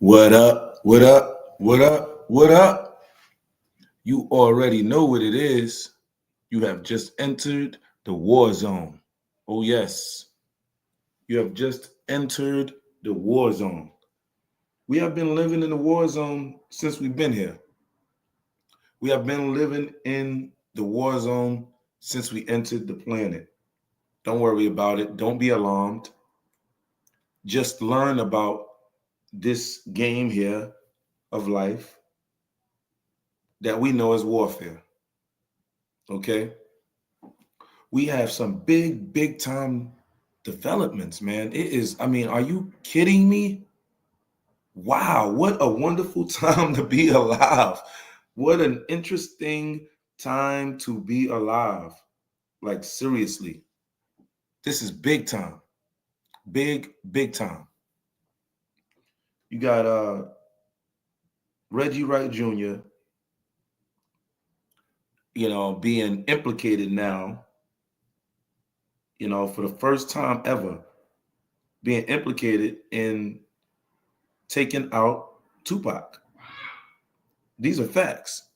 What up? What up? What up? What up? You already know what it is. You have just entered the war zone. Oh, yes. You have just entered the war zone. We have been living in the war zone since we've been here. We have been living in the war zone since we entered the planet. Don't worry about it. Don't be alarmed. Just learn about this game here of life that we know as warfare. Okay? We have some big time developments, man. Are you kidding me? Wow, what a wonderful time to be alive. What an interesting time to be alive. Like, seriously, this is big time. Big time. You got Reggie Wright Jr., being implicated now, for the first time ever, being implicated in taking out Tupac. These are facts.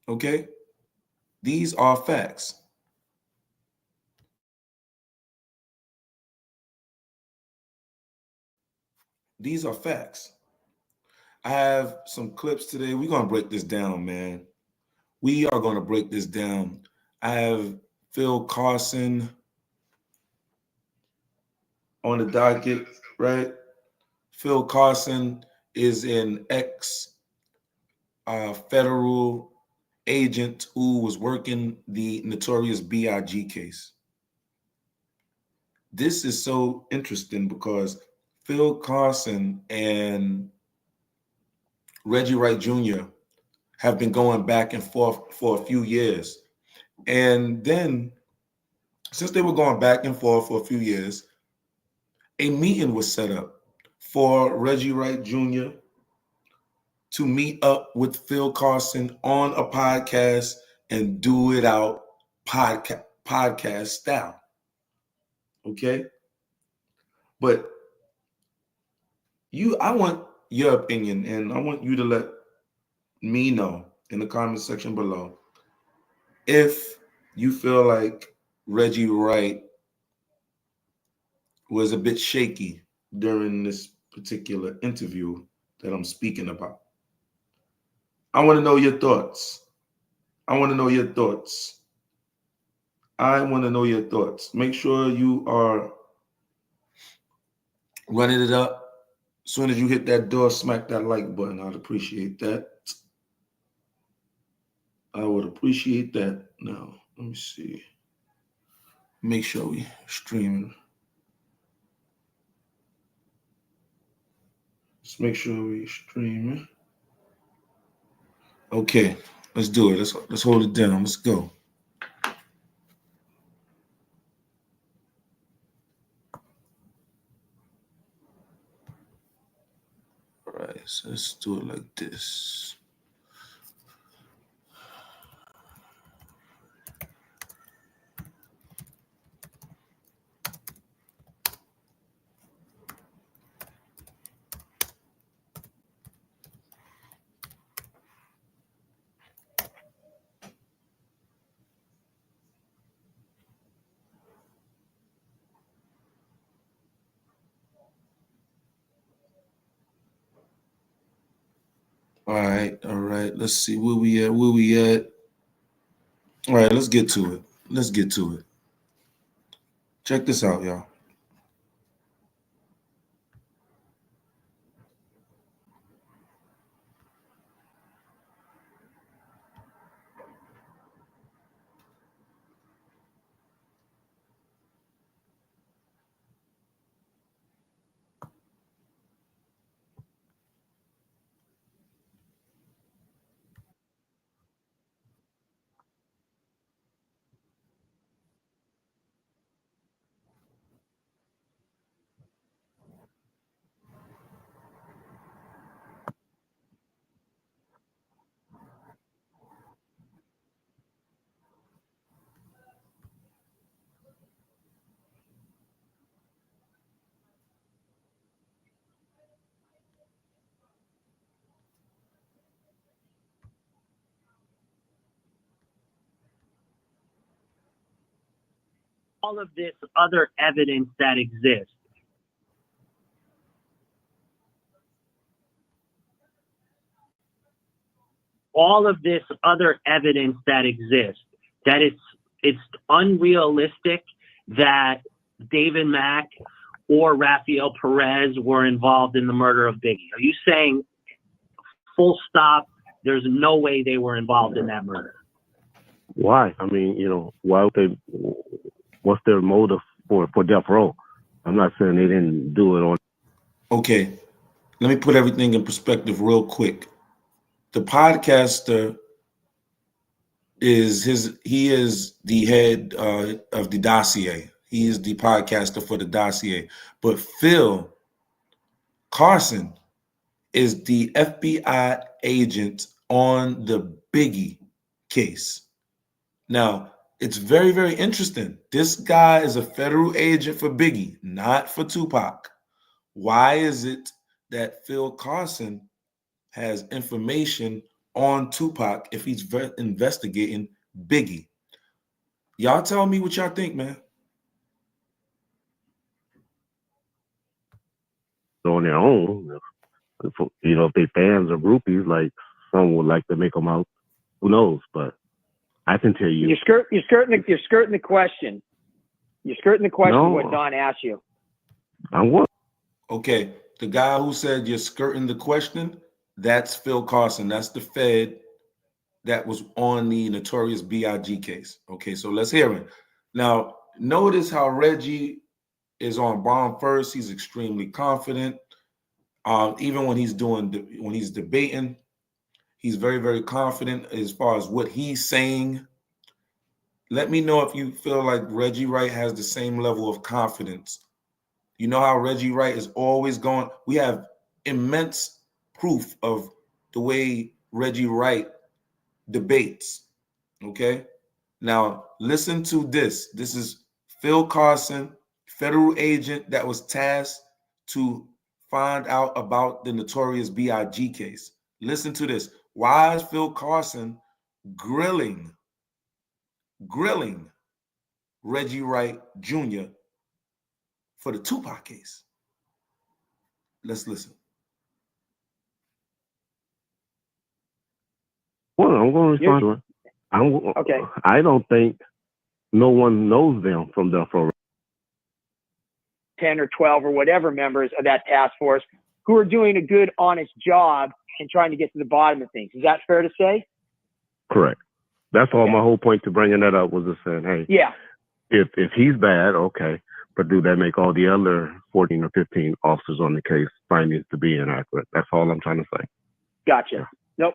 Okay? These are facts. These are facts. I have some clips today. We're going to break this down, man. We are going to break this down. I have Phil Carson on the docket, right? Phil Carson is an ex federal agent who was working the notorious B.I.G. case. This is so interesting because Phil Carson and Reggie Wright Jr. have been going back and forth for a few years. And then, since they were going back and forth for a few years, a meeting was set up for Reggie Wright Jr. to meet up with Phil Carson on a podcast and do it out podcast style. Okay? But I want your opinion, and I want you to let me know in the comment section below if you feel like Reggie Wright was a bit shaky during this particular interview that I'm speaking about. I want to know your thoughts. I want to know your thoughts. I want to know your thoughts. Make sure you are running it up. As soon as you hit that door, smack that like button. I'd appreciate that. I would appreciate that. Now, let me see. Make sure we streaming. Let's make sure we streaming. Okay, let's do it. Let's hold it down. Let's go. All right, so let's do it like this. All right. Let's see where we at. All right, let's get to it. Check this out, y'all. all of this other evidence that exists. All of this other evidence that exists, that it's unrealistic that David Mack or Rafael Perez were involved in the murder of Biggie. Are you saying full stop, there's no way they were involved in that murder? Why? I mean, why would they? What's their motive for death row? I'm not saying they didn't do it on. Okay, let me put everything in perspective real quick. The podcaster is the head of the dossier. He is the podcaster for the dossier. But Phil Carson is the FBI agent on the Biggie case. Now, it's very, very interesting. This guy is a federal agent for Biggie, not for Tupac. Why is it that Phil Carson has information on Tupac if he's investigating Biggie? Y'all tell me what y'all think, man. On their own, if they fans or groupies, like some would like to make them out. Who knows? But I can tell you, you're skirting the question. You're skirting the question of what Don asked you. I'm what? Okay, the guy who said you're skirting the question, that's Phil Carson. That's the Fed that was on the Notorious B.I.G. case. Okay, so let's hear it. Now, notice how Reggie is on bond first. He's extremely confident. Even when he's debating, he's very, very confident as far as what he's saying. Let me know if you feel like Reggie Wright has the same level of confidence. You know how Reggie Wright is always going. We have immense proof of the way Reggie Wright debates. Okay? Now, listen to this. This is Phil Carson, federal agent that was tasked to find out about the Notorious B.I.G. case. Listen to this. Why is Phil Carson grilling Reggie Wright Jr. for the Tupac case? Let's listen. Well, I'm going to respond to it. Okay. I don't think no one knows them from the 10 or 12 or whatever members of that task force who are doing a good, honest job and trying to get to the bottom of things. Is that fair to say? Correct. That's all. My whole point to bringing that up was just saying, hey, yeah, if he's bad, okay, but do that make all the other 14 or 15 officers on the case findings to be inaccurate? That's all I'm trying to say. Gotcha. Nope.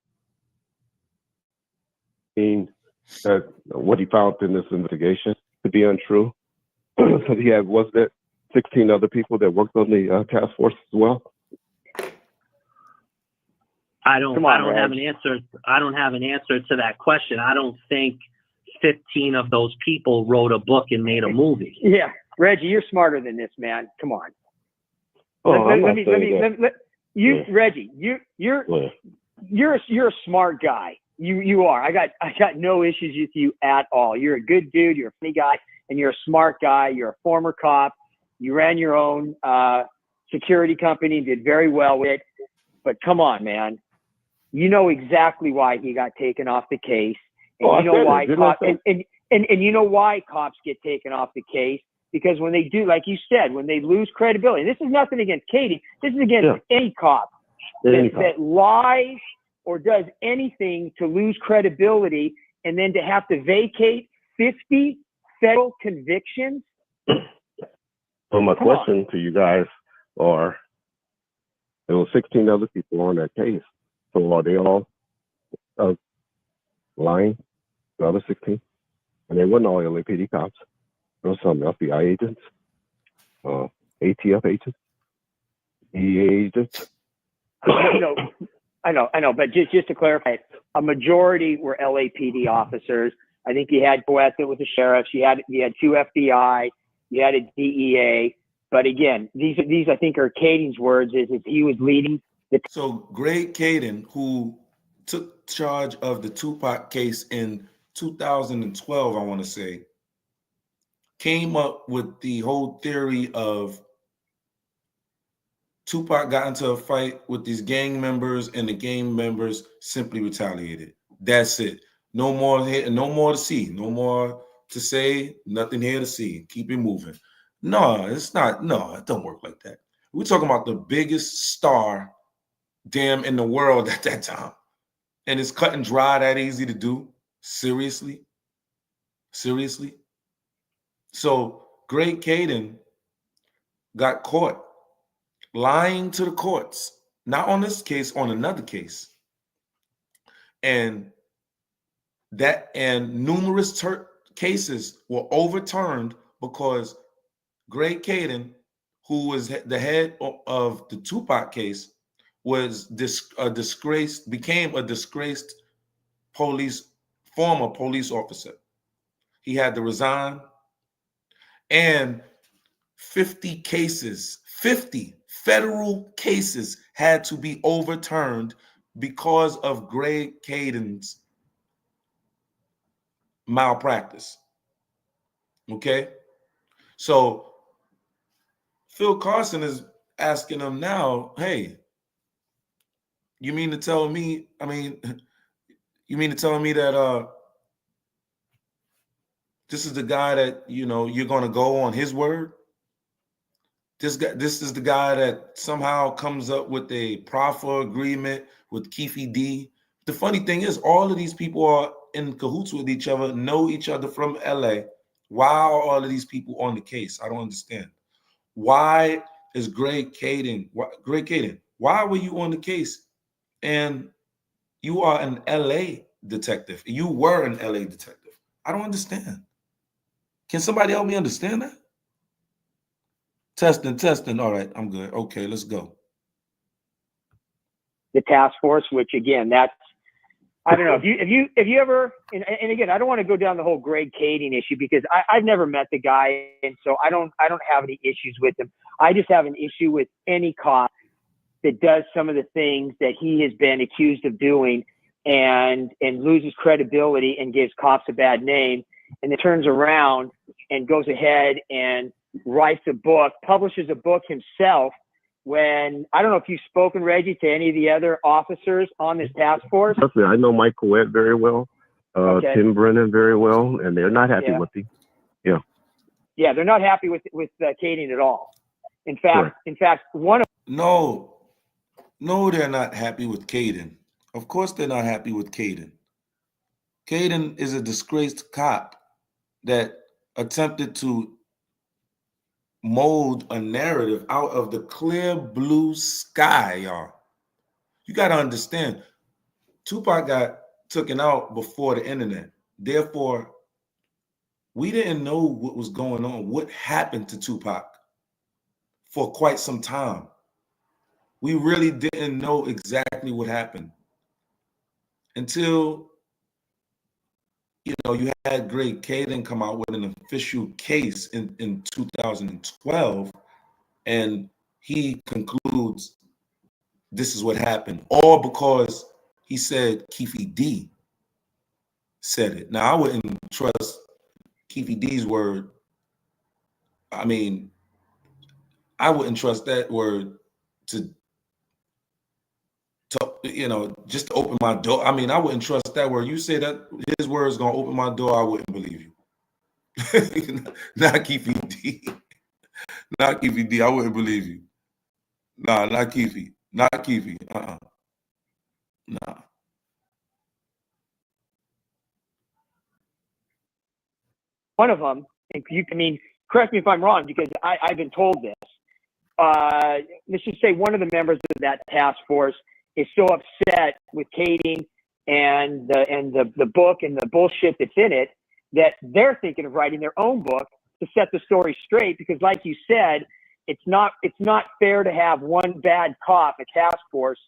What he found in this investigation to be untrue. So he had, was there 16 other people that worked on the task force as well? I don't have an answer. I don't have an answer to that question. I don't think 15 of those people wrote a book and made a movie. Yeah, Reggie, you're smarter than this, man. Come on. Reggie, you're a smart guy. You are. I got no issues with you at all. You're a good dude. You're a funny guy, and you're a smart guy. You're a former cop. You ran your own security company, did very well with it. But come on, man. You know exactly why he got taken off the case, and you know why and you know why cops get taken off the case, because when they do, like you said, when they lose credibility. This is nothing against Katie. This is against any cop that lies or does anything to lose credibility, and then to have to vacate 50 federal convictions. So my question to you guys are, there were 16 other people on that case. So are they all lying, the other 16? And they weren't all LAPD cops. There were some FBI agents, ATF agents, DEA agents. I know, but just to clarify, a majority were LAPD officers. I think you had Poet that was the sheriffs. You had 2 FBI. You had a DEA. But again, these I think are Caden's words. Is he was leading. So Greg Caden, who took charge of the Tupac case in 2012, I want to say, came up with the whole theory of Tupac got into a fight with these gang members, and the gang members simply retaliated. That's it. No more here, no more to see, no more to say, nothing here to see. Keep it moving. No, it's not. No, it don't work like that. We're talking about the biggest star damn in the world at that time. And it's cut and dry, that easy to do. Seriously? Seriously? So Greg Caden got caught lying to the courts, not on this case, on another case. And numerous cases were overturned because Greg Caden, who was the head of the Tupac case, was became a disgraced former police officer. He had to resign, and 50 federal cases had to be overturned because of Greg Caden's malpractice. Okay? So Phil Carson is asking him now, hey, you mean to tell me that this is the guy that, you're going to go on his word? This is the guy that somehow comes up with a proffer agreement with Keefe D. The funny thing is, all of these people are in cahoots with each other, know each other from LA. Why are all of these people on the case? I don't understand. Why is Greg Caden, why were you on the case? And you are an LA detective. You were an LA detective. I don't understand. Can somebody help me understand that? Testing. All right, I'm good. Okay, let's go. The task force, which again, that's, I don't know if you ever, and again, I don't want to go down the whole Greg Kading issue because I've never met the guy, and so I don't have any issues with him. I just have an issue with any cop that does some of the things that he has been accused of doing and loses credibility and gives cops a bad name, and then turns around and goes ahead and writes a book, publishes a book himself. When I don't know if you've spoken, Reggie, to any of the other officers on this task force. I know Mike Coet very well, Okay. Tim Brennan very well, and they're not happy with him. Yeah, they're not happy with Kading at all. In fact, one of No, they're not happy with Caden. Of course, they're not happy with Caden. Caden is a disgraced cop that attempted to mold a narrative out of the clear blue sky, y'all. You got to understand, Tupac got taken out before the internet. Therefore, we didn't know what was going on, what happened to Tupac for quite some time. We really didn't know exactly what happened until, you had Greg Caden come out with an official case in 2012, and he concludes this is what happened, all because he said Keefe D said it. Now, I wouldn't trust Keefe D's word. I mean, I wouldn't trust that word to just to open my door. I mean, I wouldn't trust that word. You say that his word is going to open my door, I wouldn't believe you. Not Keefe D. Not Keefe D. I wouldn't believe you. Nah, not Keefe. Not Keefe. Nah. one of them, and correct me if I'm wrong because I've been told this. Let's just say one of the members of that task force is so upset with Kading and the book and the bullshit that's in it that they're thinking of writing their own book to set the story straight. Because, like you said, it's not fair to have one bad cop, a task force,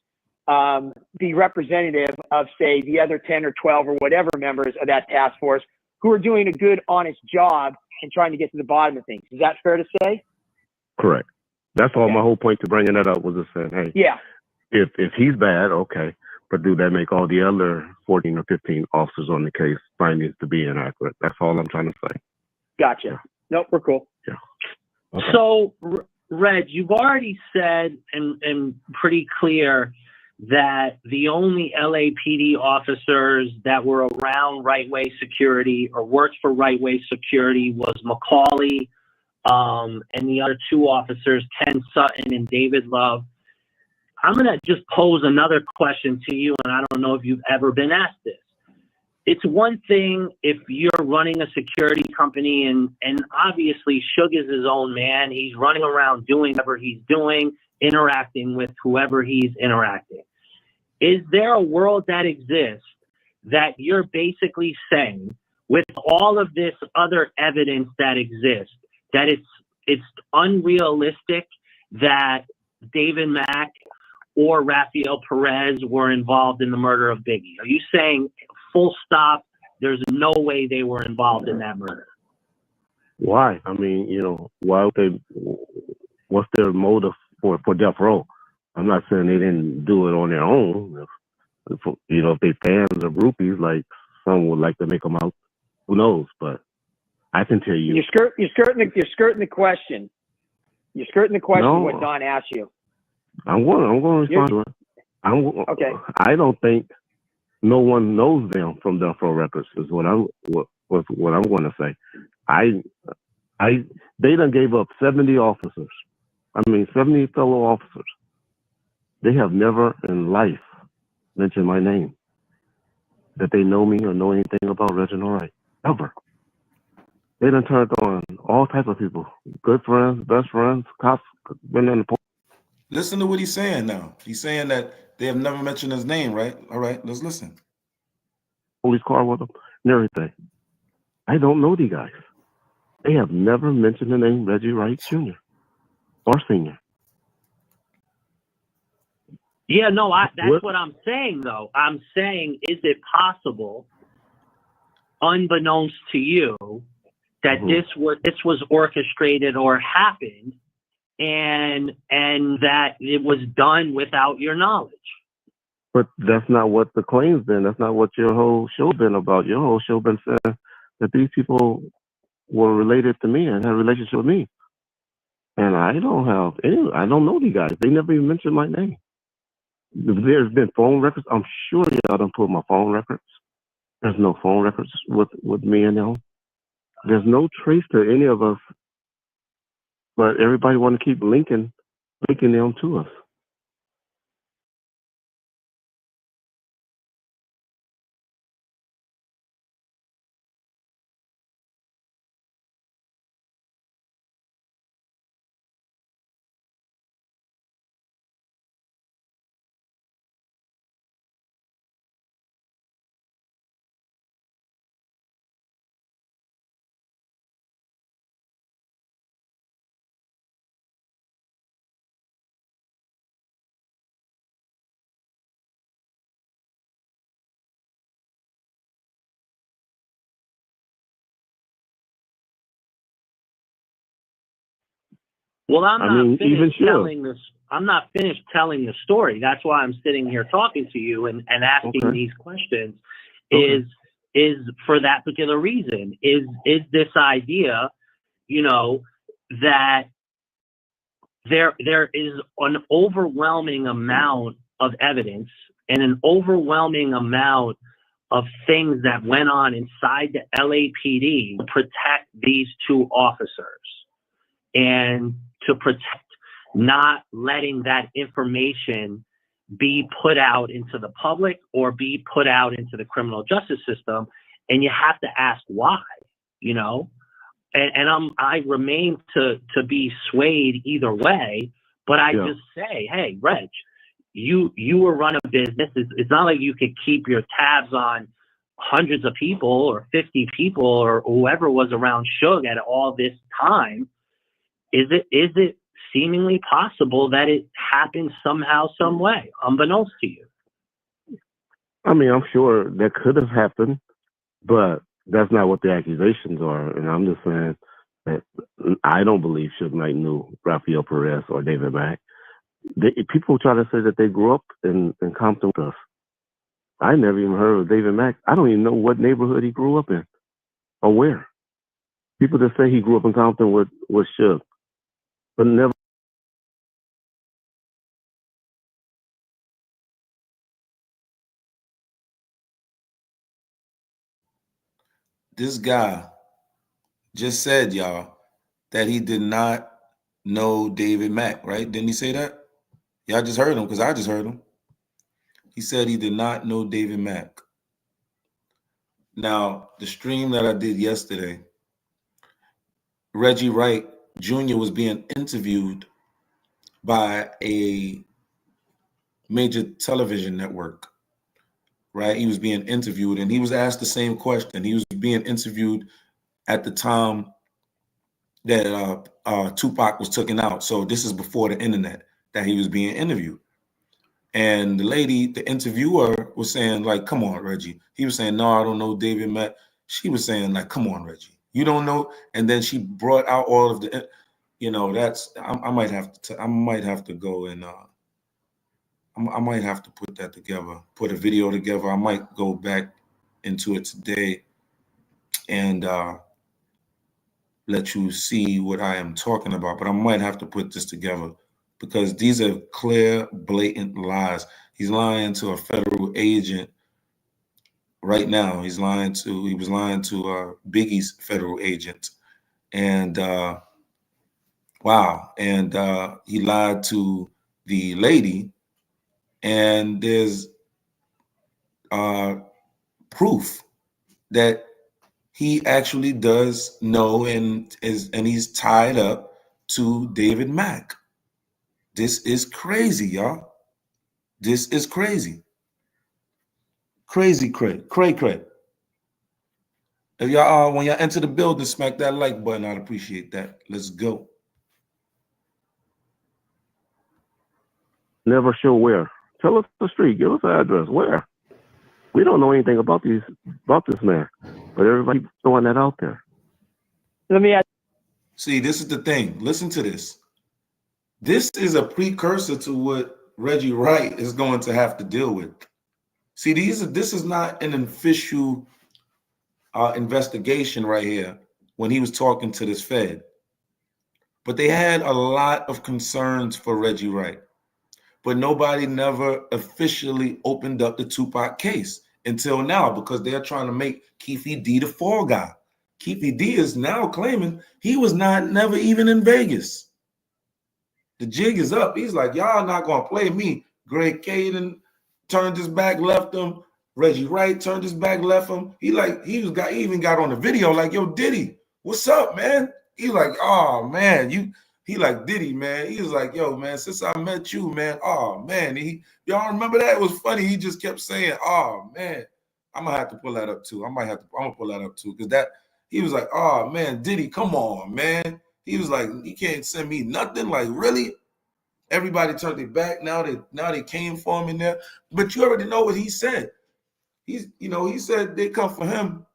be representative of, say, the other 10 or 12 or whatever members of that task force who are doing a good, honest job and trying to get to the bottom of things. Is that fair to say? Correct. That's all. My whole point to bringing that up was just saying, hey, yeah, if he's bad, okay, but do that make all the other 14 or 15 officers on the case findings to be inaccurate? That's all I'm trying to say. Gotcha. Nope, we're cool. Yeah. Okay. So, Reg, you've already said and pretty clear that the only LAPD officers that were around Right Way Security or worked for Right Way Security was McCauley and the other two officers, Ken Sutton and David Love. I'm going to just pose another question to you, and I don't know if you've ever been asked this. It's one thing if you're running a security company and obviously Suge is his own man. He's running around doing whatever he's doing, interacting with whoever he's interacting. Is there a world that exists that you're basically saying with all of this other evidence that exists, that it's unrealistic that David Mack or Rafael Perez were involved in the murder of Biggie? Are you saying full stop, there's no way they were involved in that murder? Why? I mean, why would they? What's their motive for death row? I'm not saying they didn't do it on their own. If they fans or groupies, like some would like to make them out, who knows? But I can tell you, you're skirting the question. You're skirting the question. No. What Don asked you. I'm going to respond to it. Okay. I don't think no one knows them from Death Row Records. Is what I'm going to say. They done gave up 70 officers. 70 fellow officers. They have never in life mentioned my name, that they know me or know anything about Reginald Wright, ever. They done turned on all types of people, good friends, best friends, cops, been in the police. Listen to what he's saying now. He's saying that they have never mentioned his name, right? All right, let's listen. Police car with them and everything. I don't know these guys. They have never mentioned the name Reggie Wright Jr. or Sr. Yeah, no, that's what I'm saying, though. I'm saying, is it possible, unbeknownst to you, that this was orchestrated or happened, and that it was done without your knowledge? But that's not what the claim's been. That's not what your whole show been about. Your whole show been saying that these people were related to me and had a relationship with me. And I don't know these guys. They never even mentioned my name. There's been phone records. I'm sure y'all done put my phone records. There's no phone records with me and them. There's no trace to any of us. But everybody want to keep linking them to us. Well, I'm not finished telling the story. That's why I'm sitting here talking to you and asking these questions. Is for that particular reason. Is this idea, that there is an overwhelming amount of evidence and an overwhelming amount of things that went on inside the LAPD to protect these two officers and to protect not letting that information be put out into the public or be put out into the criminal justice system. And you have to ask why, and I remain to be swayed either way, but I just say, hey, Reg, you were running a business. It's not like you could keep your tabs on hundreds of people or 50 people or whoever was around Suge at all this time. Is it seemingly possible that it happened somehow, some way, unbeknownst to you? I'm sure that could have happened, but that's not what the accusations are. And I'm just saying that I don't believe Suge Knight knew Rafael Perez or David Mack. People try to say that they grew up in Compton with us. I never even heard of David Mack. I don't even know what neighborhood he grew up in or where. People that say he grew up in Compton with Suge, but never. This guy just said, y'all, that he did not know David Mack, right? Didn't he say that? Y'all just heard him because I just heard him. He said he did not know David Mack. Now, the stream that I did yesterday, Reggie Wright Jr. was being interviewed by a major television network, right? He was being interviewed and he was asked the same question. He was being interviewed at the time that Tupac was taken out. So this is before the internet that he was being interviewed. And the lady, the interviewer, was saying, like, come on, Reggie. He was saying, no, I don't know David Mack. She was saying, like, come on, Reggie. You don't know? And then she brought out all of the, that's, I might have to go and I might have to put that together, put a video together. I might go back into it today and let you see what I am talking about. But I might have to put this together because these are clear, blatant lies. He's lying to a federal agent right now. He was lying to Biggie's federal agent. And wow. And he lied to the lady. And there's proof that he actually does know and he's tied up to David Mack. This is crazy, y'all. This is crazy. Crazy, cray. If y'all when y'all enter the building, smack that like button. I'd appreciate that. Let's go. Never show where. Tell us the street. Give us the address. Where? We don't know anything about this man, but everybody throwing that out there. Let me ask. See, this is the thing. Listen to this. This is a precursor to what Reggie Wright is going to have to deal with. See, this is not an official investigation right here when he was talking to this Fed. But they had a lot of concerns for Reggie Wright. But nobody never officially opened up the Tupac case until now because they're trying to make Keefe D the fall guy. Keefe D is now claiming he was never even in Vegas. The jig is up. He's like, y'all not gonna play me. Greg Caden turned his back, left him. Reggie Wright turned his back, left him. He even got on the video like, yo, Diddy, what's up, man? He like, oh man, he like Diddy, man. He was like, yo, man, since I met you, man, oh man. Y'all remember that? It was funny. He just kept saying, oh man. I'm gonna have to pull that up too. I'm gonna pull that up too. Because he was like, oh man, Diddy, come on, man. He was like, you can't send me nothing. Like, really? Everybody turned their back. Now they came for him in there. But you already know what he said. He said they come for him.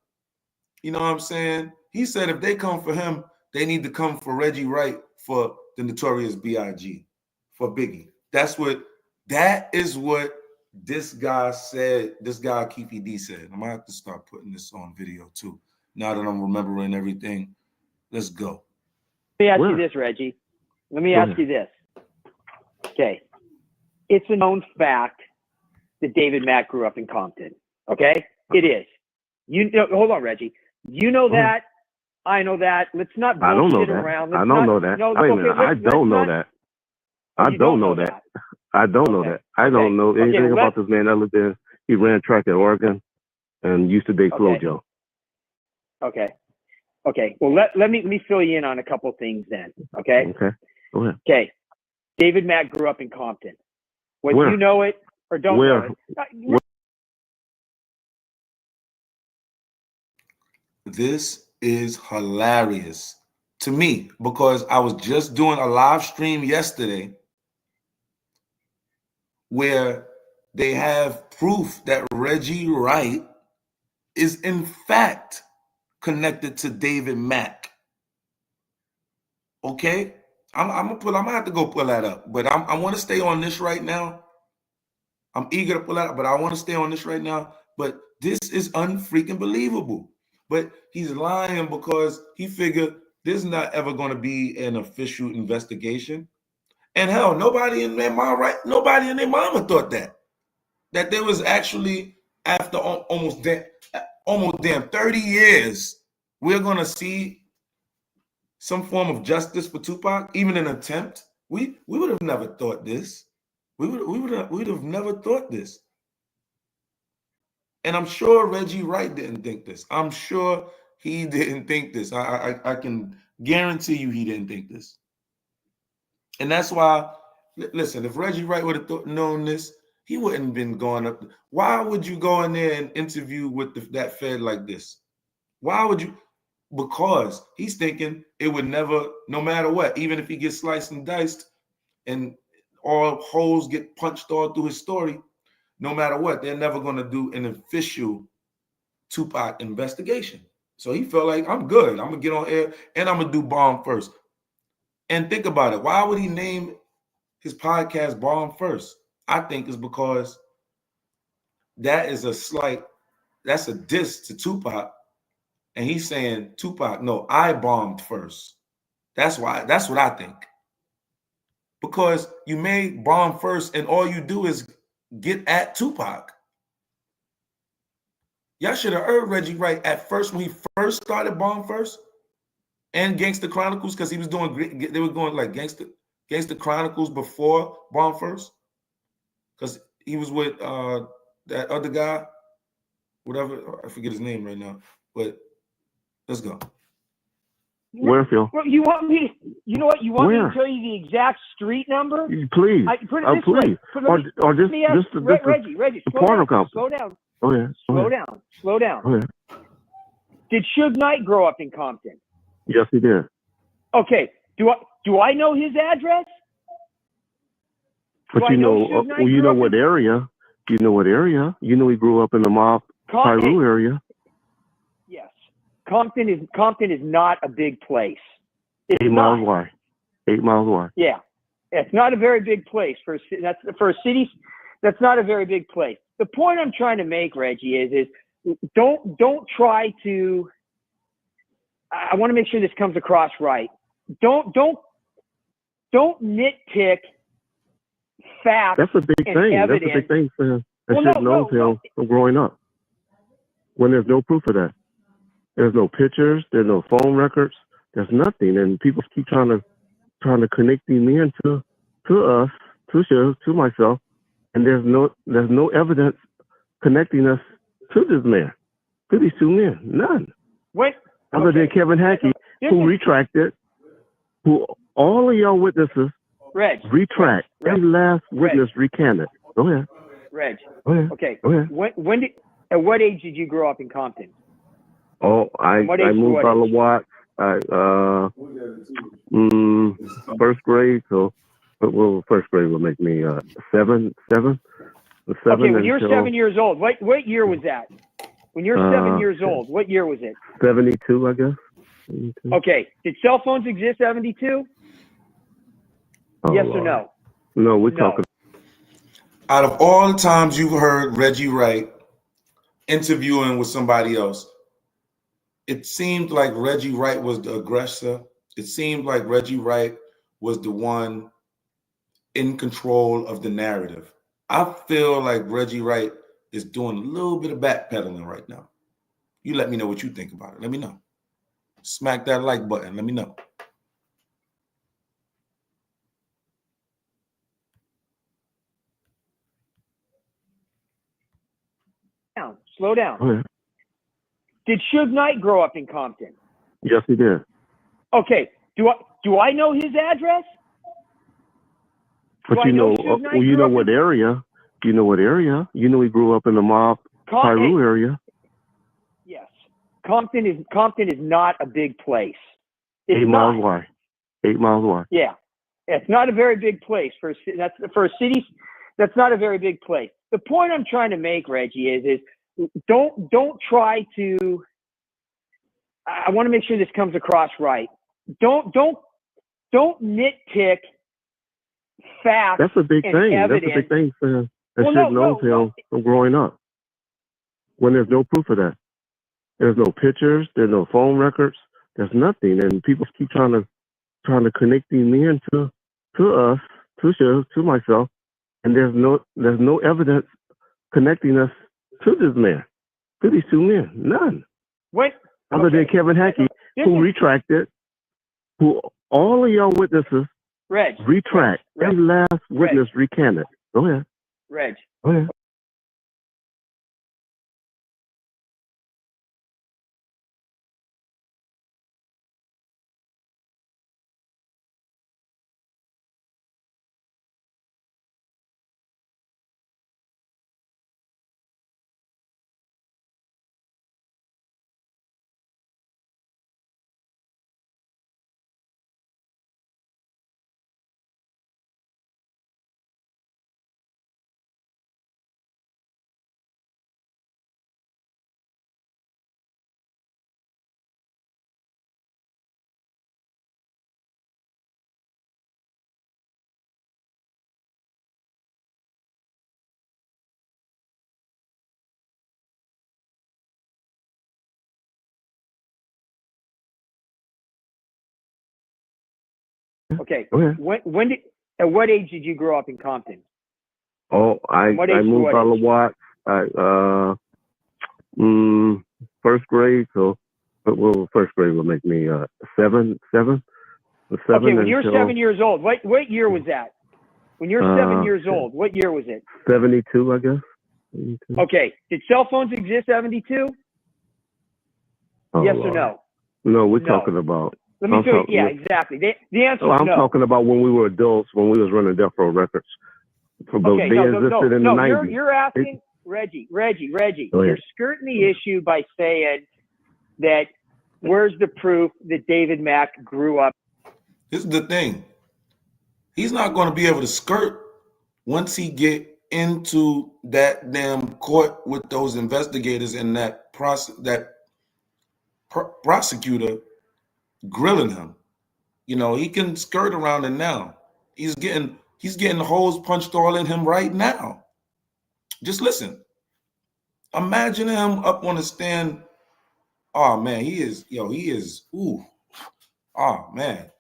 You know what I'm saying? He said if they come for him, they need to come for Reggie Wright for the Notorious B.I.G. for Biggie. That is what this guy said. This guy Keefe D said. I'm gonna have to start putting this on video too. Now that I'm remembering everything, let's go. Let me ask you this, Reggie. Let me ask you this. Okay, it's a known fact that David Mack grew up in Compton. Okay, it is. Hold on, Reggie. You know that. I know that. Let's not bullshit around. I don't know that. I don't know that. I don't know that. I don't know that. I don't know anything about this man other than he ran track at Oregon and used to date Flojo. Okay. Well, let me fill you in on a couple things then. Okay. Go ahead. Okay. David Mack grew up in Compton. Whether you know it or don't know it. This is hilarious to me because I was just doing a live stream yesterday where they have proof that Reggie Wright is in fact connected to David Mack. Okay, I'm gonna have to go pull that up, but I want to stay on this right now. I'm eager to pull that up, but I want to stay on this right now. But this is unfreaking believable. But he's lying because he figured there's not ever going to be an official investigation. And hell, nobody in their mama thought that there was actually, after almost damn 30 years, we're going to see some form of justice for Tupac, even an attempt. We would have never thought this. We would have never thought this. And I'm sure Reggie Wright didn't think this. I'm sure he didn't think this. I can guarantee you he didn't think this. And that's why, listen, if Reggie Wright would have known this, he wouldn't have been going up. Why would you go in there and interview with that Fed like this? Why would you? Because he's thinking it would never, no matter what, even if he gets sliced and diced and all holes get punched all through his story, no matter what, they're never going to do an official Tupac investigation. So he felt like, I'm good. I'm going to get on air and I'm going to do Bomb First. And think about it. Why would he name his podcast Bomb First? I think it's because that's a diss to Tupac. And he's saying, Tupac, no, I bombed first. That's what I think. Because you made Bomb First and all you do is get at Tupac. Y'all should have heard Reggie Wright at first when he first started Bomb First and Gangsta Chronicles, because he was doing, they were going like Gangsta Chronicles before Bomb First, because he was with that other guy, whatever, I forget his name right now, but let's go. Where, Phil? Well, you want me to, you know what? You want me Where? to tell you the exact street number? Please. Put it this way. Or just Reggie, slow down. Oh, yeah. Slow down. Oh, yeah. Did Suge Knight grow up in Compton? Yes, he did. Okay. Do I know his address? But you know what area? You know what area? You know he grew up in the Mob Piru area. Yes. Compton is not a big place. It's 8 miles wide. 8 miles wide. Yeah. It's not a very big place for a city. That's not a very big place. The point I'm trying to make, Reggie, is don't try to. I want to make sure this comes across right. Don't nitpick facts. That's a big thing. Evidence. That's a big thing for him. Knows him from growing up. When there's no proof of that, there's no pictures, there's no phone records, there's nothing, and people keep trying to connect me into us, to myself, and there's no evidence connecting us to this man, to these two men, none. Other than Kevin Hackey, who retracted, who all of y'all witnesses retract. Every last witness recanted. Go ahead. Reg. Go ahead. Okay. Go ahead. At what age did you grow up in Compton? Oh, I moved out of Watt. First grade. So, first grade will make me seven. Okay, when you're 7 years old, what year was that? When you're 7 years old, what year was it? 72, I guess. 72. Okay. Did cell phones exist 72? Yes or no? No, we're talking. Out of all the times you've heard Reggie Wright interviewing with somebody else, it seemed like Reggie Wright was the aggressor. It seemed like Reggie Wright was the one in control of the narrative. I feel like Reggie Wright is doing a little bit of backpedaling right now. You let me know what you think about it. Let me know. Smack that like button. Let me know. Slow down. Oh, yeah. Did Suge Knight grow up in Compton? Yes, he did. Okay. Do I know his address? But you know what area? You know what area? You know he grew up in the Mob Piru area. Yes. Compton is not a big place. It's 8 miles wide. 8 miles wide. Yeah. It's not a very big place for a city. That's not a very big place. The point I'm trying to make, Reggie, is don't try to. I want to make sure this comes across right. Don't nitpick facts. That's a big thing. Evidence. That's a big thing for him. Knows him from growing up. When there's no proof of that, There's no pictures. There's no phone records. There's nothing, and people keep trying to connect these men to us, to myself, and there's no evidence connecting us to this man, to these two men. None. What? Other than Kevin Hackey, who retracted, who all of y'all witnesses retract. Every last witness recanted. Go ahead. Reg. Go ahead. Okay. Go ahead. At what age did you grow up in Compton? Oh, I moved out of Watts. First grade. So, first grade will make me seven. Okay, when you're 7 years old, what year was that? When you're 7 years old, what year was it? 72, I guess. 72. Okay. Did cell phones exist 72? Oh, yes Lord. or no? No, we're talking about. Let me tell you. Yeah, exactly. The answer is I'm no. talking about when we were adults, when we was running Death Row Records. Okay, they existed in the 90s. You're asking, Reggie, you're skirting the issue by saying that where's the proof that David Mack grew up? This is the thing. He's not going to be able to skirt once he get into that damn court with those investigators and that prosecutor grilling him. You know, he can skirt around it now. He's getting the holes punched all in him right now. Just listen. Imagine him up on the stand. Oh man, he is. Ooh. Oh man,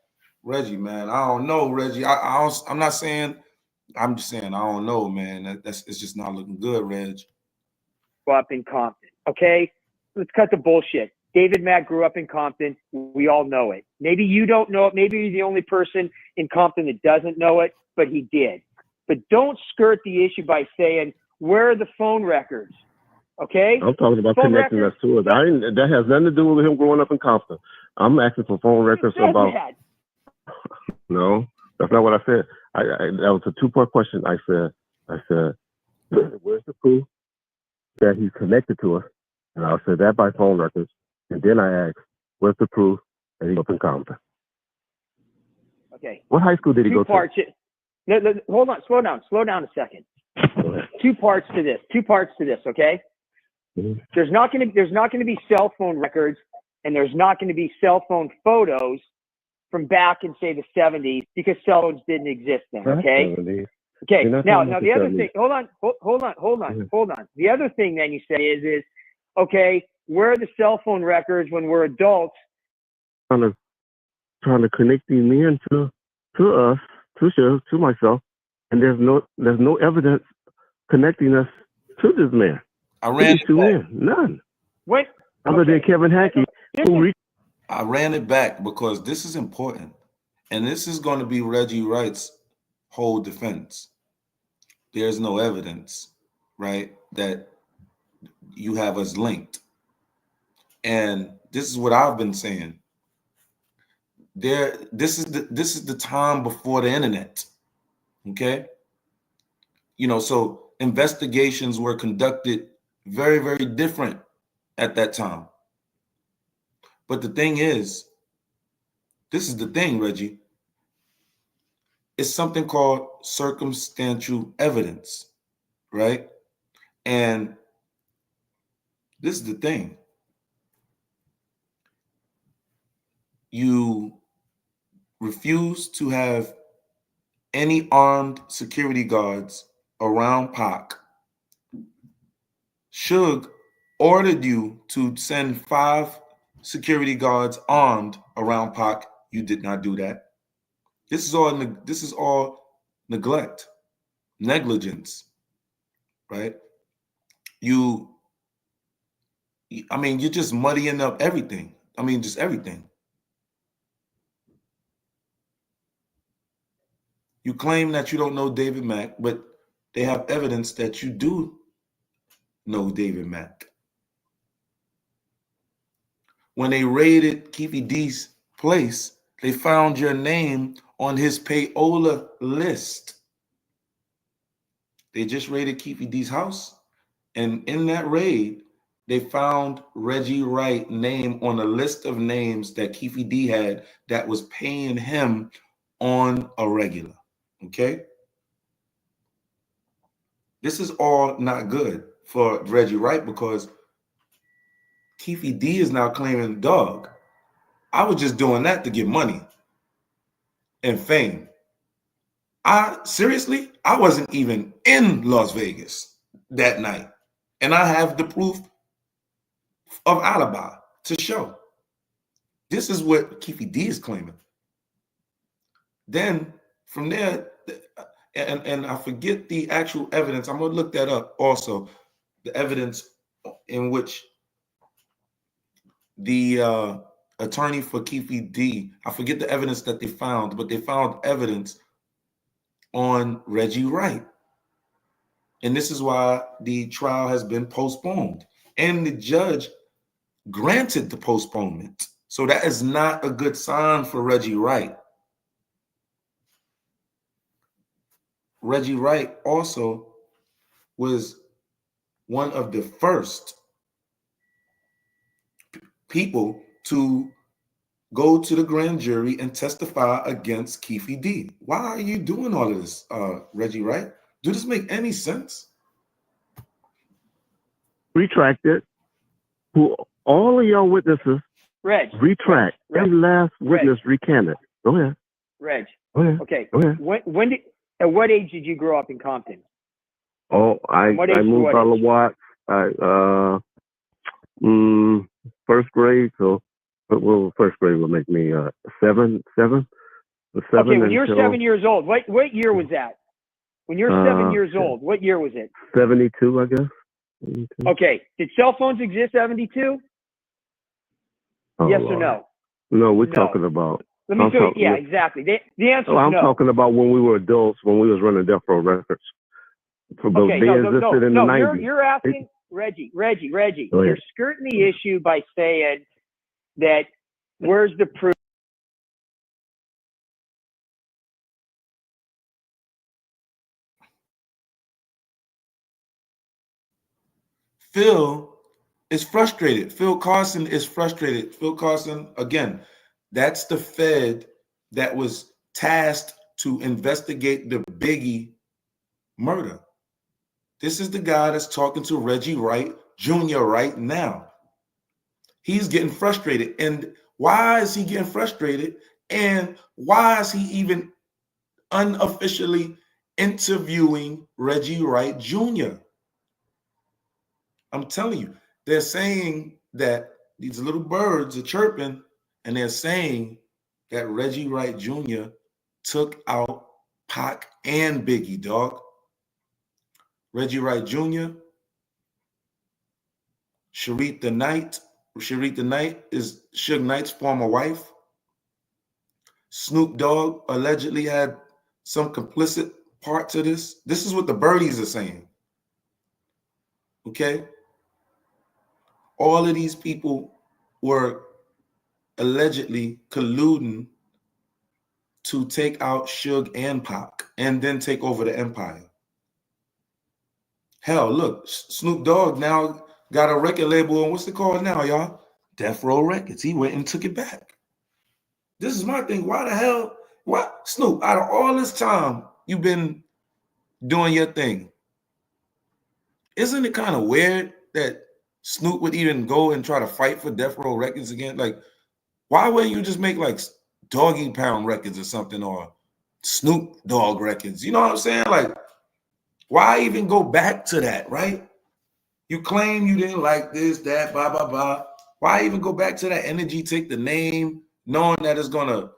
Reggie, man. I don't know, Reggie. I'm not saying. I'm just saying I don't know, man. It's just not looking good, Reg. Up in Compton. Okay, let's cut the bullshit. David Mack grew up in Compton. We all know it. Maybe you don't know it. Maybe you're the only person in Compton that doesn't know it, but he did. But don't skirt the issue by saying, where are the phone records? Okay? I'm talking about phone connecting records? Us to it. That has nothing to do with him growing up in Compton. I'm asking for phone records about. No, that's not what I said. That was a two-part question. I said, where's the proof that he's connected to us? And I said that by phone records. And then I asked, where's the proof that he's up in Compton? Okay. What high school did he go to? Hold on. Slow down a second. Two parts to this, okay? Mm-hmm. There's not going to be cell phone records, and there's not going to be cell phone photos from back in, say, the 70s, because cell phones didn't exist then, okay? Okay, now the other thing, hold on. The other thing then you say is okay, where are the cell phone records when we're adults? Trying to connect these men to us, to myself, and there's no evidence connecting us to this man. I ran it back. None. What? Other than Kevin Hackey, I ran it back because this is important, and this is going to be Reggie Wright's whole defense. There's no evidence, right, that you have us linked. And this is what I've been saying. This is the time before the internet. Okay? You know, so investigations were conducted very, very different at that time. But the thing is, this is the thing, Reggie. It's something called circumstantial evidence, right? And this is the thing. You refuse to have any armed security guards around Pac. Suge ordered you to send 5 security guards armed around Pac. You did not do that. This is all neglect, negligence, right? You're just muddying up everything. Just everything. You claim that you don't know David Mack, but they have evidence that you do know David Mack. When they raided Keefe D's place, they found your name on his payola list. They just raided Keefe D's house, and in that raid, they found Reggie Wright's name on a list of names that Keefe D had that was paying him on a regular. Okay? This is all not good for Reggie Wright because Keefe D is now claiming, dog, I was just doing that to get money and fame. I wasn't even in Las Vegas that night. And I have the proof of alibi to show. This is what Keefe D is claiming. Then from there, and I forget the actual evidence. I'm going to look that up also. The evidence in which the attorney for Keefe D, I forget the evidence that they found, but they found evidence on Reggie Wright. And this is why the trial has been postponed. And the judge granted the postponement. So that is not a good sign for Reggie Wright. Reggie Wright also was one of the first people to go to the grand jury and testify against Keefe D. Why are you doing all of this, Reggie Wright? Do this make any sense? Retract it. All of y'all witnesses retract. Every last witness recanted. Go ahead. Reg. Go ahead. Okay. Go ahead. At what age did you grow up in Compton? Oh, I moved out of Watts. First grade. So, well, first grade will make me 7. Okay, when you're 7 years old, what year was that? When you're 7 years old, what year was it? 72, I guess. 72. Okay. Did cell phones exist 72? Oh, yes or no? No, we're talking about. Let me tell you. Yeah, exactly. The answer is I'm no. talking about when we were adults, when we was running Death Row Records. Okay, they existed in the 90s. You're asking, Reggie, you're skirting the issue by saying that where's the proof? Phil is frustrated. Phil Carson is frustrated. Phil Carson, again, that's the Fed that was tasked to investigate the Biggie murder. This is the guy that's talking to Reggie Wright Jr. right now. He's getting frustrated. And why is he getting frustrated? And why is he even unofficially interviewing Reggie Wright Jr.? I'm telling you, they're saying that these little birds are chirping, and they're saying that Reggie Wright Jr. took out Pac and Biggie, dog. Reggie Wright Jr., Sharita the Knight. Sharita the Knight is Suge Knight's former wife. Snoop Dogg allegedly had some complicit part to this. This is what the birdies are saying. Okay? All of these people were allegedly colluding to take out Suge and Pac and then take over the empire. Hell, look, Snoop Dogg now got a record label, and what's it called now, y'all? Death Row Records. He went and took it back. This is my thing. Why the hell? What, Snoop, out of all this time you've been doing your thing, isn't it kind of weird that Snoop would even go and try to fight for Death Row Records again? Like, why wouldn't you just make like Doggy Pound Records or something, or Snoop Dogg Records? You know what I'm saying? Like, why even go back to that, right? You claim you didn't like this, that, blah, blah, blah. Why even go back to that energy, take the name, knowing that it's going to,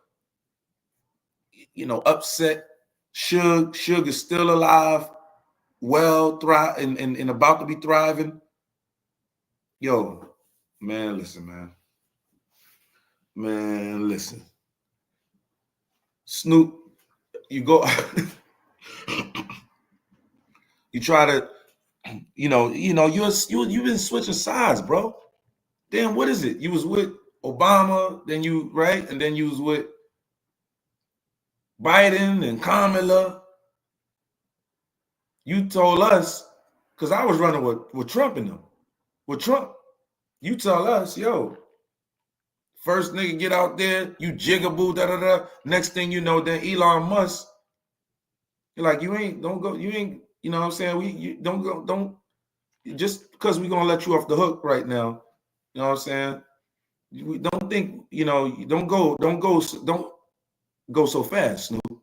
upset Suge? Suge is still alive, well, thrive, and about to be thriving. Yo, man, listen, man. Man, listen. Snoop, you go, you try to, you've been switching sides, bro. Then what is it? You was with Obama, then right? And then you was with Biden and Kamala. You told us, because I was running with Trump in them. With Trump, you tell us, yo, first nigga get out there, you jigaboo, da-da-da. Next thing you know, then Elon Musk, you're like, don't go, you know what I'm saying? Don't, just because we're going to let you off the hook right now, you know what I'm saying? We don't think, don't go so fast, Snoop.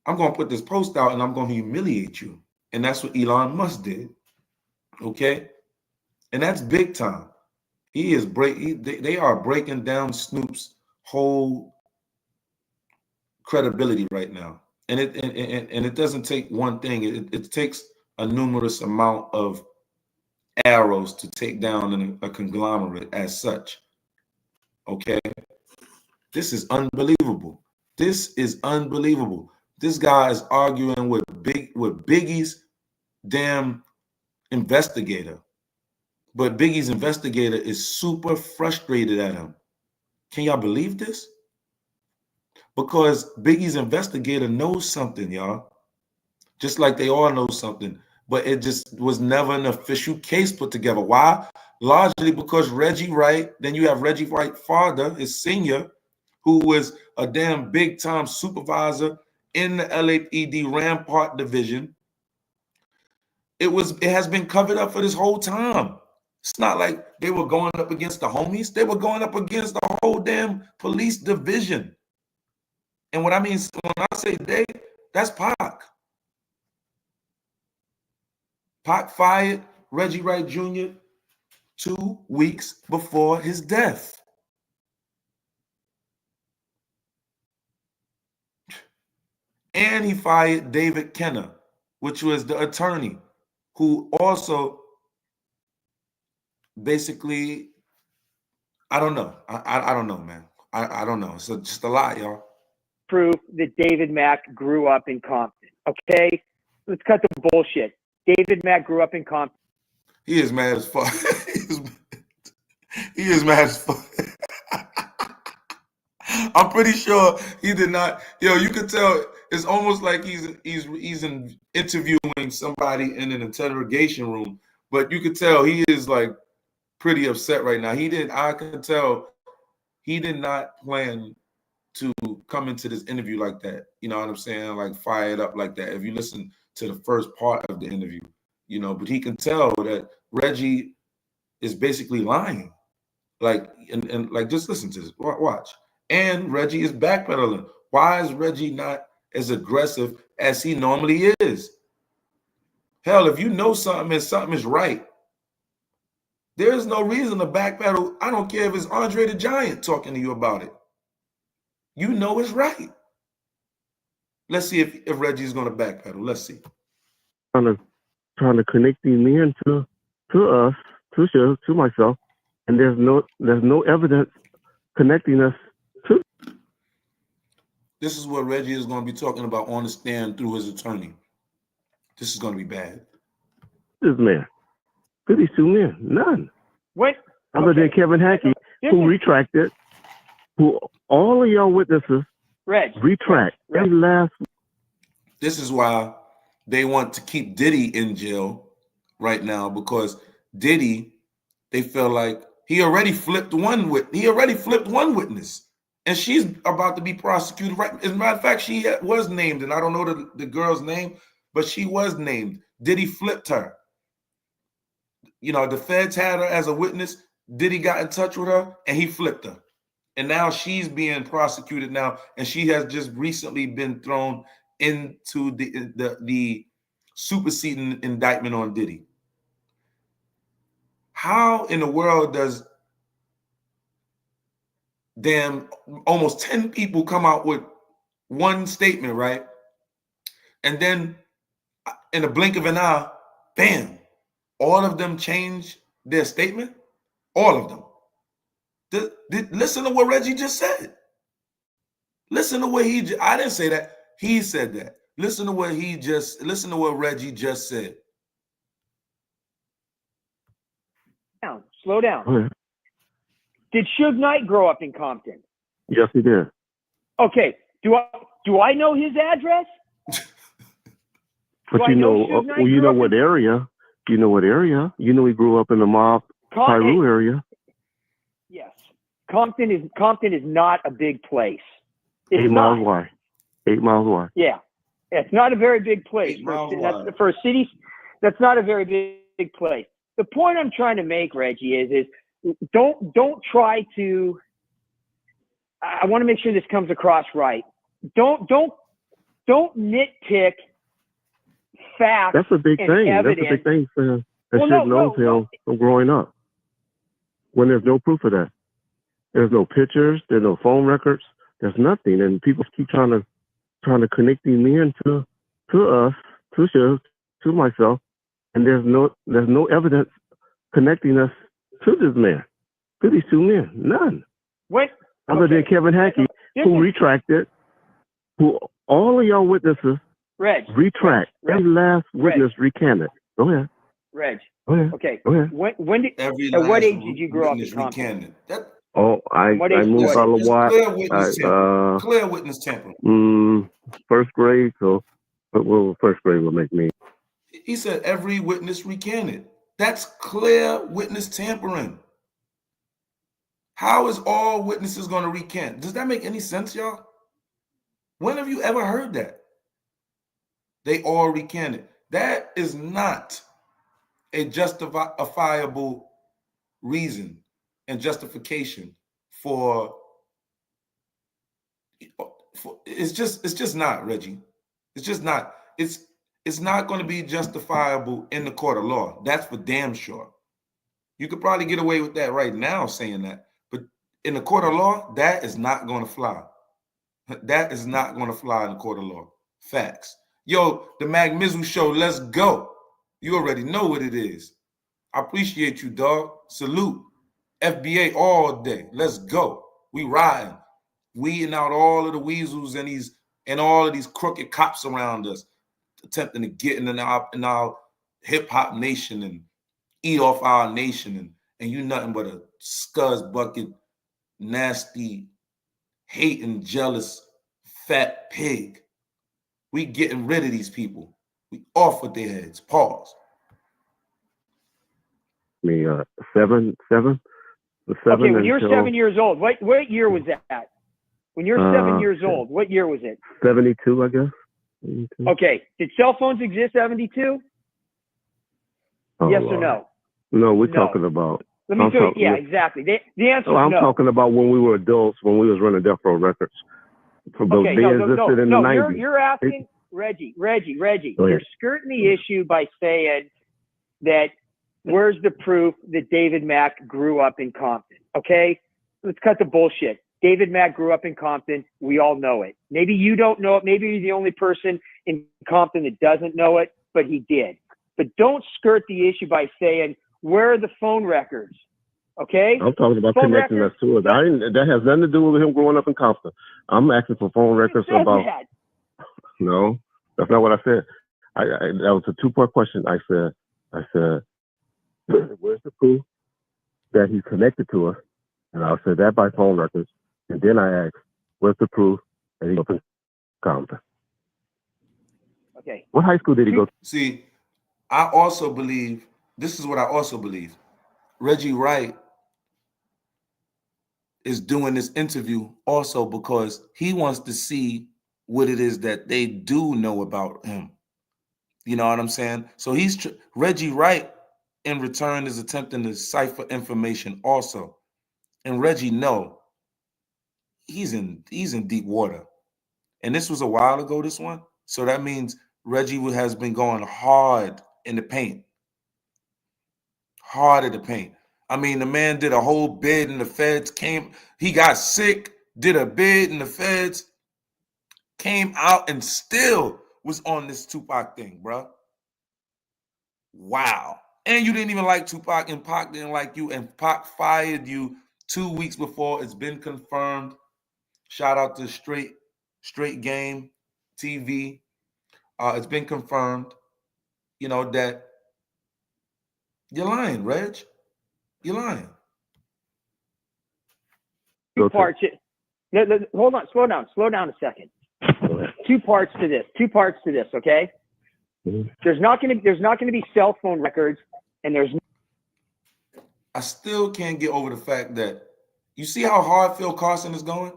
I'm going to put this post out and I'm going to humiliate you. And that's what Elon Musk did. Okay? And that's big time. They are breaking down Snoop's whole credibility right now. And it doesn't take one thing. It takes a numerous amount of arrows to take down a conglomerate as such. Okay? This is unbelievable. This is unbelievable. This guy is arguing with Biggie's damn investigator. But Biggie's investigator is super frustrated at him. Can y'all believe this? Because Biggie's investigator knows something, y'all. Just like they all know something. But it just was never an official case put together. Why? Largely because Reggie Wright, then you have Reggie Wright father, his senior, who was a damn big time supervisor in the LAPD Rampart division. It has been covered up for this whole time. It's not like they were going up against the homies. They were going up against the whole damn police division. And what I mean, when I say they, that's Pac. Pac fired Reggie Wright Jr. 2 weeks before his death. And he fired David Kenner, which was the attorney, who also basically, I don't know. I don't know, man. I don't know. It's just a lot, y'all. Proof that David Mack grew up in Compton. Okay? Let's cut the bullshit. David Mack grew up in Compton. He is mad as fuck. He is mad as fuck. I'm pretty sure he did not. You could tell it's almost like he's interviewing somebody in an interrogation room, but you could tell he is like pretty upset right now. I could tell he did not plan to come into this interview like that. You know what I'm saying? Like fired up like that. If you listen to the first part of the interview, but he can tell that Reggie is basically lying. Like, and like, just listen to this. Watch. And Reggie is backpedaling. Why is Reggie not as aggressive as he normally is? Hell, if you know something is right, there is no reason to backpedal. I don't care if it's Andre the Giant talking to you about it. You know it's right. Let's see if Reggie's going to backpedal. Let's see. Trying to connect these men to us, to myself, and there's no evidence connecting us to. This is what Reggie is going to be talking about on the stand through his attorney. This is going to be bad. This man, 52 men, none. What? Other than Kevin Hackey, who retracted, who all of y'all witnesses retract. Reg. Last. This is why they want to keep Diddy in jail right now, because Diddy, they feel like he already flipped one witness, and she's about to be prosecuted. Right, as a matter of fact, she was named, and I don't know the girl's name, but she was named. Diddy flipped her. The feds had her as a witness. Diddy got in touch with her, and he flipped her, and now she's being prosecuted now, and she has just recently been thrown into the superseding indictment on Diddy. How in the world does damn almost 10 people come out with one statement, right? And then in a blink of an eye, bam, all of them change their statement? All of them. Listen to what Reggie just said. Listen to what I didn't say that. He said that. Listen to what Reggie just said. Slow down. Okay. Did Suge Knight grow up in Compton? Yes, he did. Okay. Do I know his address? But you know what area? You know what area? You know he grew up in the mob Pyru area. Yes. Compton is not a big place. It's 8 miles wide. 8 miles wide. Yeah. It's not a very big place. 8 miles wide. For a city, that's not a very big place. The point I'm trying to make, Reggie, is don't try to. I want to make sure this comes across right. Don't nitpick facts. That's a big thing. Evidence. That's a big thing for that knows him from growing up. When there's no proof of that, there's no pictures, there's no phone records, there's nothing, and people keep trying to connect these men to us, to Shiv, to myself, and there's no evidence connecting us to this man, to these two men, none. Other than Kevin Hackey, who retracted, who all of y'all witnesses retract. Every last witness recanted. Go ahead. Reg. Okay. Go ahead. When did? At what age did you grow up in Compton? I moved out of Watt. Clear witness tampering. First grade. So, first grade will make me. He said every witness recanted. That's clear witness tampering. How is all witnesses going to recant? Does that make any sense, y'all? When have you ever heard that? They all recanted. That is not a justifiable reason and justification for it's just not, Reggie. It's just not. It's not going to be justifiable in the court of law. That's for damn sure. You could probably get away with that right now saying that, but in the court of law, that is not going to fly. That is not going to fly in the court of law. Facts. Yo, the Mag Mizzle Show, let's go. You already know what it is. I appreciate you, dog. Salute. FBA all day. Let's go. We riding. Weeding out all of the weasels and all of these crooked cops around us, attempting to get in our hip-hop nation and eat off our nation. And you nothing but a scuzz bucket, nasty, hating, jealous, fat pig. We getting rid of these people. We off with their heads. Pause. Seven. Okay, when you're 7 years old, what year was that? When you're 7 years old, what year was it? 72, I guess. 72. Okay, did cell phones exist 72? Yes or no? No, we're talking about. Let me tell you. Yeah, exactly. The answer is no. I'm talking about when we were adults, when we was running Death Row Records. No. You're asking Reggie. You're skirting the issue by saying that where's the proof that David Mack grew up in Compton? Okay, let's cut the bullshit. David Mack grew up in Compton. We all know it. Maybe you don't know it. Maybe you're the only person in Compton that doesn't know it, but he did. But don't skirt the issue by saying, where are the phone records? Okay? I'm talking about phone connecting records? Us to it. That has nothing to do with him growing up in Compton. I'm asking for phone records about. That. No, that's not what I said. That was a two-part question. I said, where's the proof that he's connected to us? And I said that by phone records. And then I asked, where's the proof that he's up in Compton? Okay. What high school did he go to? See, I also believe, this is what I also believe. Reggie Wright is doing this interview also because he wants to see what it is that they do know about him. You know what I'm saying? So Reggie Wright in return is attempting to cipher information also. And Reggie he's in deep water. And this was a while ago, this one. So that means Reggie has been going hard in the paint. Harder to paint. I mean, the man did a whole bid and the feds came. He got sick, did a bid and the feds came out and still was on this Tupac thing, bro. Wow. And you didn't even like Tupac, and Pac didn't like you, and Pac fired you 2 weeks before. It's been confirmed. Shout out to Straight Game TV. It's been confirmed, that you're lying, Reg. You're lying. Two parts. Hold on. Slow down a second. Two parts to this. Okay. There's not going to be cell phone records, and I still can't get over the fact that you see how hard Phil Carson is going.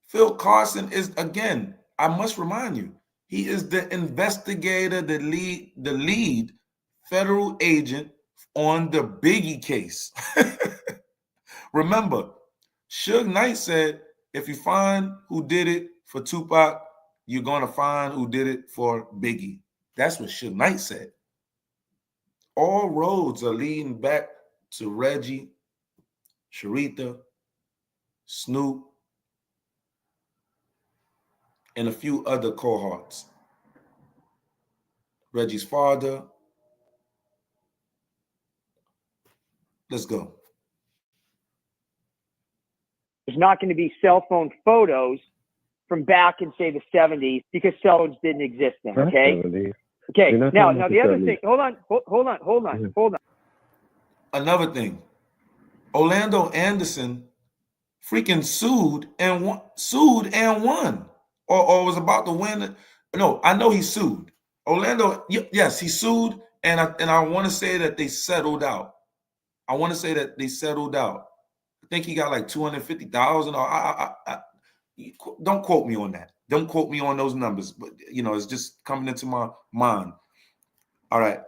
Phil Carson is, again, I must remind you, he is the investigator, the lead federal agent on the Biggie case. Remember, Suge Knight said, if you find who did it for Tupac, you're going to find who did it for Biggie. That's what Suge Knight said. All roads are leading back to Reggie, Sharita, Snoop, and a few other cohorts. Reggie's father. Let's go. there's not going to be cell phone photos from back in, say, the 70s because cell phones didn't exist then. Okay. Okay. Now the other thing. Hold on. Another thing. Orlando Anderson freaking sued and won, or was about to win. No, I know he sued. Orlando, yes, he sued, and I want to say that they settled out. I think he got like $250,000. Don't quote me on that. Don't quote me on those numbers, but it's just coming into my mind. All right.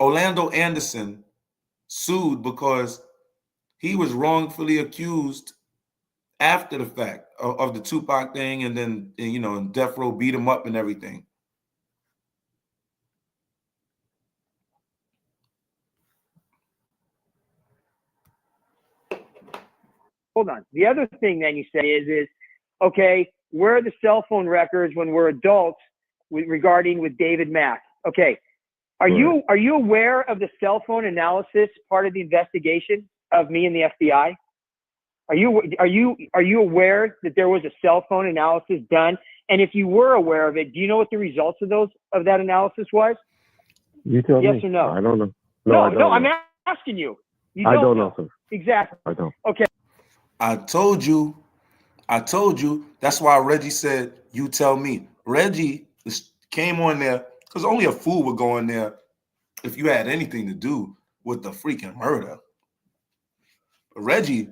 Orlando Anderson sued because he was wrongfully accused after the fact of the Tupac thing, and then and Death Row beat him up and everything. Hold on. The other thing then you say is okay, where are the cell phone records when we're adults regarding with David Mack? Okay. Are you aware of the cell phone analysis part of the investigation of me and the FBI? Are you aware that there was a cell phone analysis done? And if you were aware of it, do you know what the results of that analysis was? You tell me. Yes or no? I don't know. No, I'm asking you. You I don't don't know, sir. Exactly. I don't. Okay. I told you. That's why Reggie said, you tell me. Reggie came on there because only a fool would go in there if you had anything to do with the freaking murder. But Reggie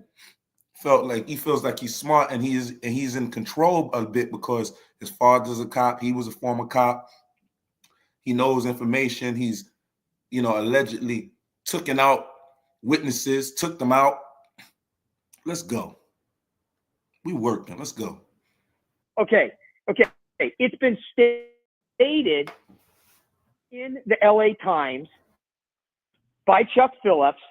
feels like he's smart, and he's in control a bit because his father's a cop. He was a former cop. He knows information. He's, allegedly took out witnesses, took them out. Let's go. We working. Let's go. Okay. It's been stated in the LA Times by Chuck Phillips,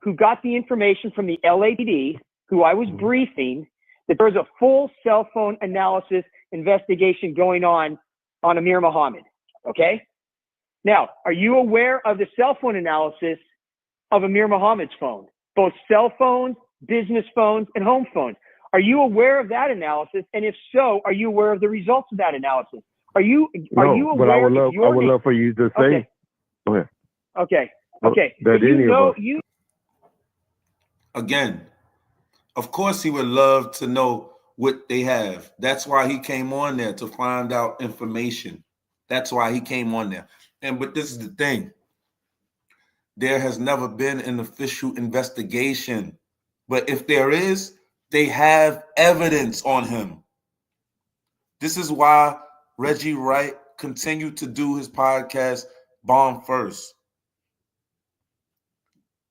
who got the information from the LAPD, who I was briefing, that there's a full cell phone analysis investigation going on Amir Muhammad. Okay. Now, are you aware of the cell phone analysis of Amir Muhammad's phone, both cell phones, business phones, and home phones? Are you aware of that analysis? And if so, are you aware of the results of that analysis? Are you aware? But I would love for you to say. Okay. Go ahead. Okay. That Again, of course he would love to know what they have. That's why he came on there, to find out information. That's why he came on there. But this is the thing. There has never been an official investigation. But if there is, they have evidence on him. This is why Reggie Wright continued to do his podcast, Bomb First,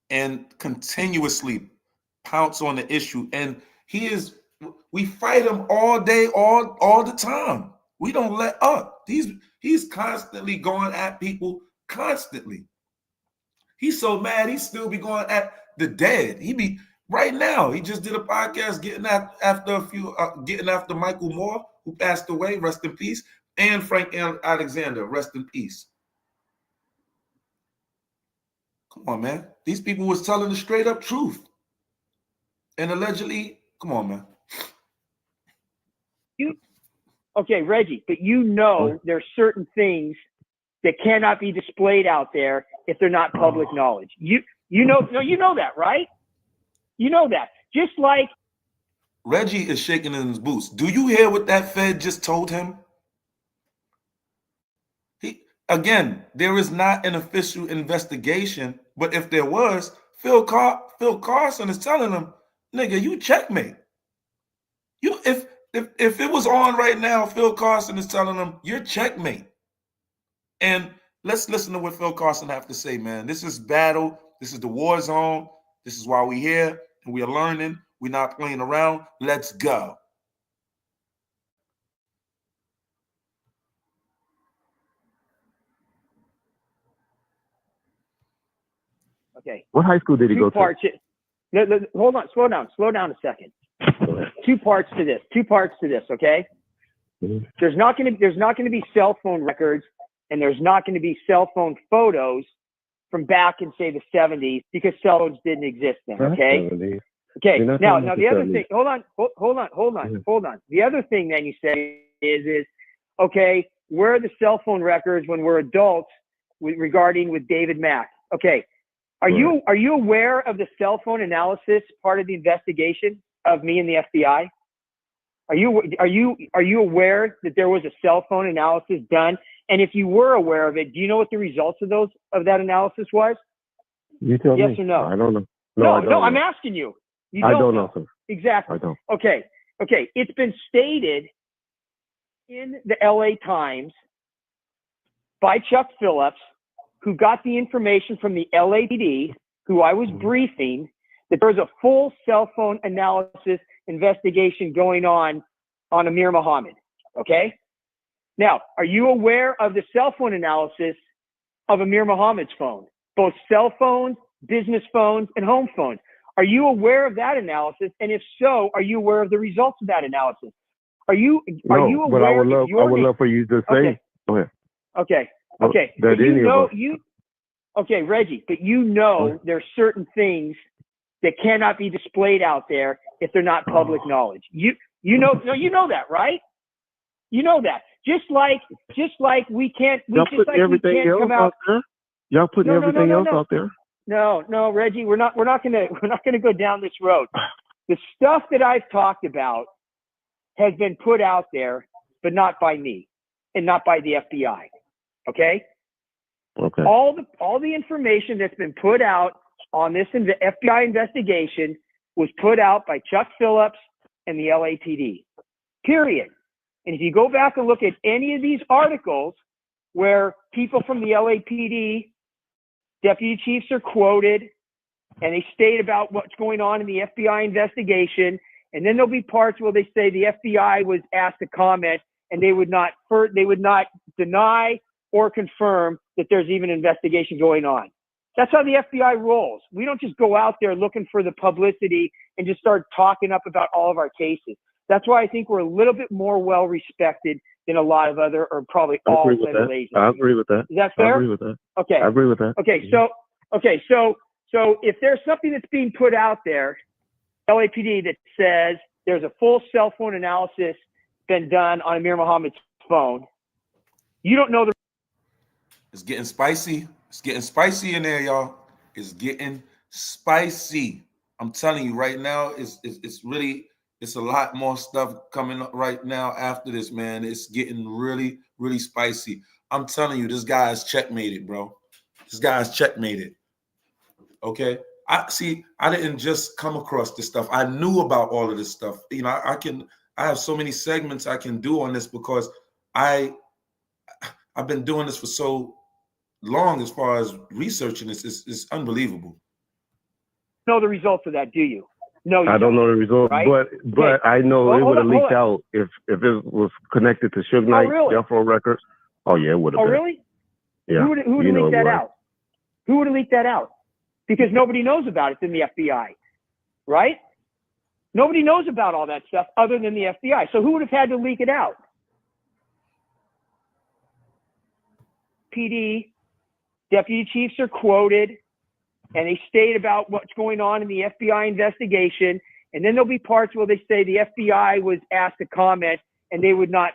and continuously pounce on the issue. And we fight him all day, all the time. We don't let up. He's constantly going at people, constantly. He's so mad he still be going at the dead. He be right now. He just did a podcast getting after Michael Moore, who passed away, rest in peace, and Frank Alexander, rest in peace. Come on, man. These people was telling the straight up truth. And allegedly, come on, man. Okay, Reggie, but you know there's certain things that cannot be displayed out there if they're not public knowledge. You know that, right? You know that. Just like Reggie is shaking in his boots. Do you hear what that Fed just told him? Again, there is not an official investigation, but if there was, Phil Carson is telling him, nigga, you checkmate. If it was on right now, Phil Carson is telling him, you're checkmate. And let's listen to what Phil Carson have to say, man. This is battle. This is the war zone. This is why we're here, and we are learning. We're not playing around. Let's go. okay. What high school did he go to? Hold on, slow down a second. Two parts to this, okay? Mm-hmm. There's not going to be cell phone records, and there's not going to be cell phone photos from back in, say, the 70s, because cell phones didn't exist then, okay? Okay, now the other thing, hold on. The other thing then you say is okay, where are the cell phone records when we're adults regarding with David Mack? Okay, are you aware of the cell phone analysis part of the investigation of me and the FBI? Are you aware that there was a cell phone analysis done? And if you were aware of it, do you know what the results of that analysis was? You tell me. Yes or no? I don't know. No, I'm asking you. I don't know, sir. Exactly. I don't. Okay. It's been stated in the LA Times by Chuck Phillips, who got the information from the LAPD, who I was briefing, that there was a full cell phone analysis investigation going on Amir Muhammad. Okay. Now, are you aware of the cell phone analysis of Amir Muhammad's phone? Both cell phones, business phones, and home phones. Are you aware of that analysis? And if so, are you aware of the results of that analysis? Are you aware? But I would love for you to say. Okay. Go ahead. Okay. Okay, Reggie, but there's certain things that cannot be displayed out there if they're not public knowledge. You know that, right? You know that. Just like we can't come out. Y'all putting everything else out there? No, Reggie, we're not gonna go down this road. The stuff that I've talked about has been put out there, but not by me and not by the FBI. Okay? Okay. All the information that's been put out on this FBI investigation was put out by Chuck Phillips and the LAPD. Period. And if you go back and look at any of these articles where people from the LAPD deputy chiefs are quoted and they state about what's going on in the FBI investigation, and then there'll be parts where they say the FBI was asked to comment and they would not deny or confirm that there's even an investigation going on. That's how the FBI rolls. We don't just go out there looking for the publicity and just start talking up about all of our cases. That's why I think we're a little bit more well respected than a lot of other, or probably all federal agencies. I agree with that. Is that fair? I agree with that. Okay. I agree with that. Okay. So if there's something that's being put out there, LAPD, that says there's a full cell phone analysis been done on Amir Muhammad's phone, you don't know the. It's getting spicy. It's getting spicy in there, y'all. It's getting spicy. I'm telling you right now, it's a lot more stuff coming up right now after this, man. It's getting really, really spicy. I'm telling you, this guy is checkmated, bro. This guy is checkmated. Okay? I didn't just come across this stuff. I knew about all of this stuff. You know, I have so many segments I can do on this because I've been doing this for so long as far as researching this. It's unbelievable. Know the results of that, do you? No, I don't know the results, right? but I know it would have leaked out if it was connected to Suge Knight, really? Death Row Records. Oh yeah, it would have been. Oh really? Yeah. Who would have leaked that out? Who would have leaked that out? Because nobody knows about it than the FBI, right? Nobody knows about all that stuff other than the FBI. So who would have had to leak it out? PD, deputy chiefs are quoted, and they state about what's going on in the FBI investigation. And then there'll be parts where they say the FBI was asked to comment, and they would not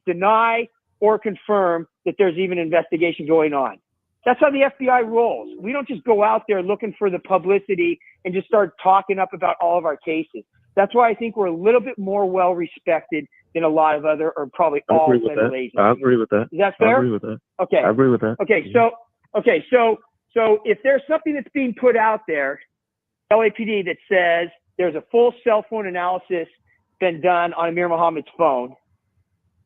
deny or confirm that there's even an investigation going on. That's how the FBI rolls. We don't just go out there looking for the publicity and just start talking up about all of our cases. That's why I think we're a little bit more well-respected than a lot of other, or probably all federal agencies. I agree with that. Is that fair? I agree with that. Okay. I agree with that. Okay. So if there's something that's being put out there, LAPD, that says there's a full cell phone analysis been done on Amir Muhammad's phone,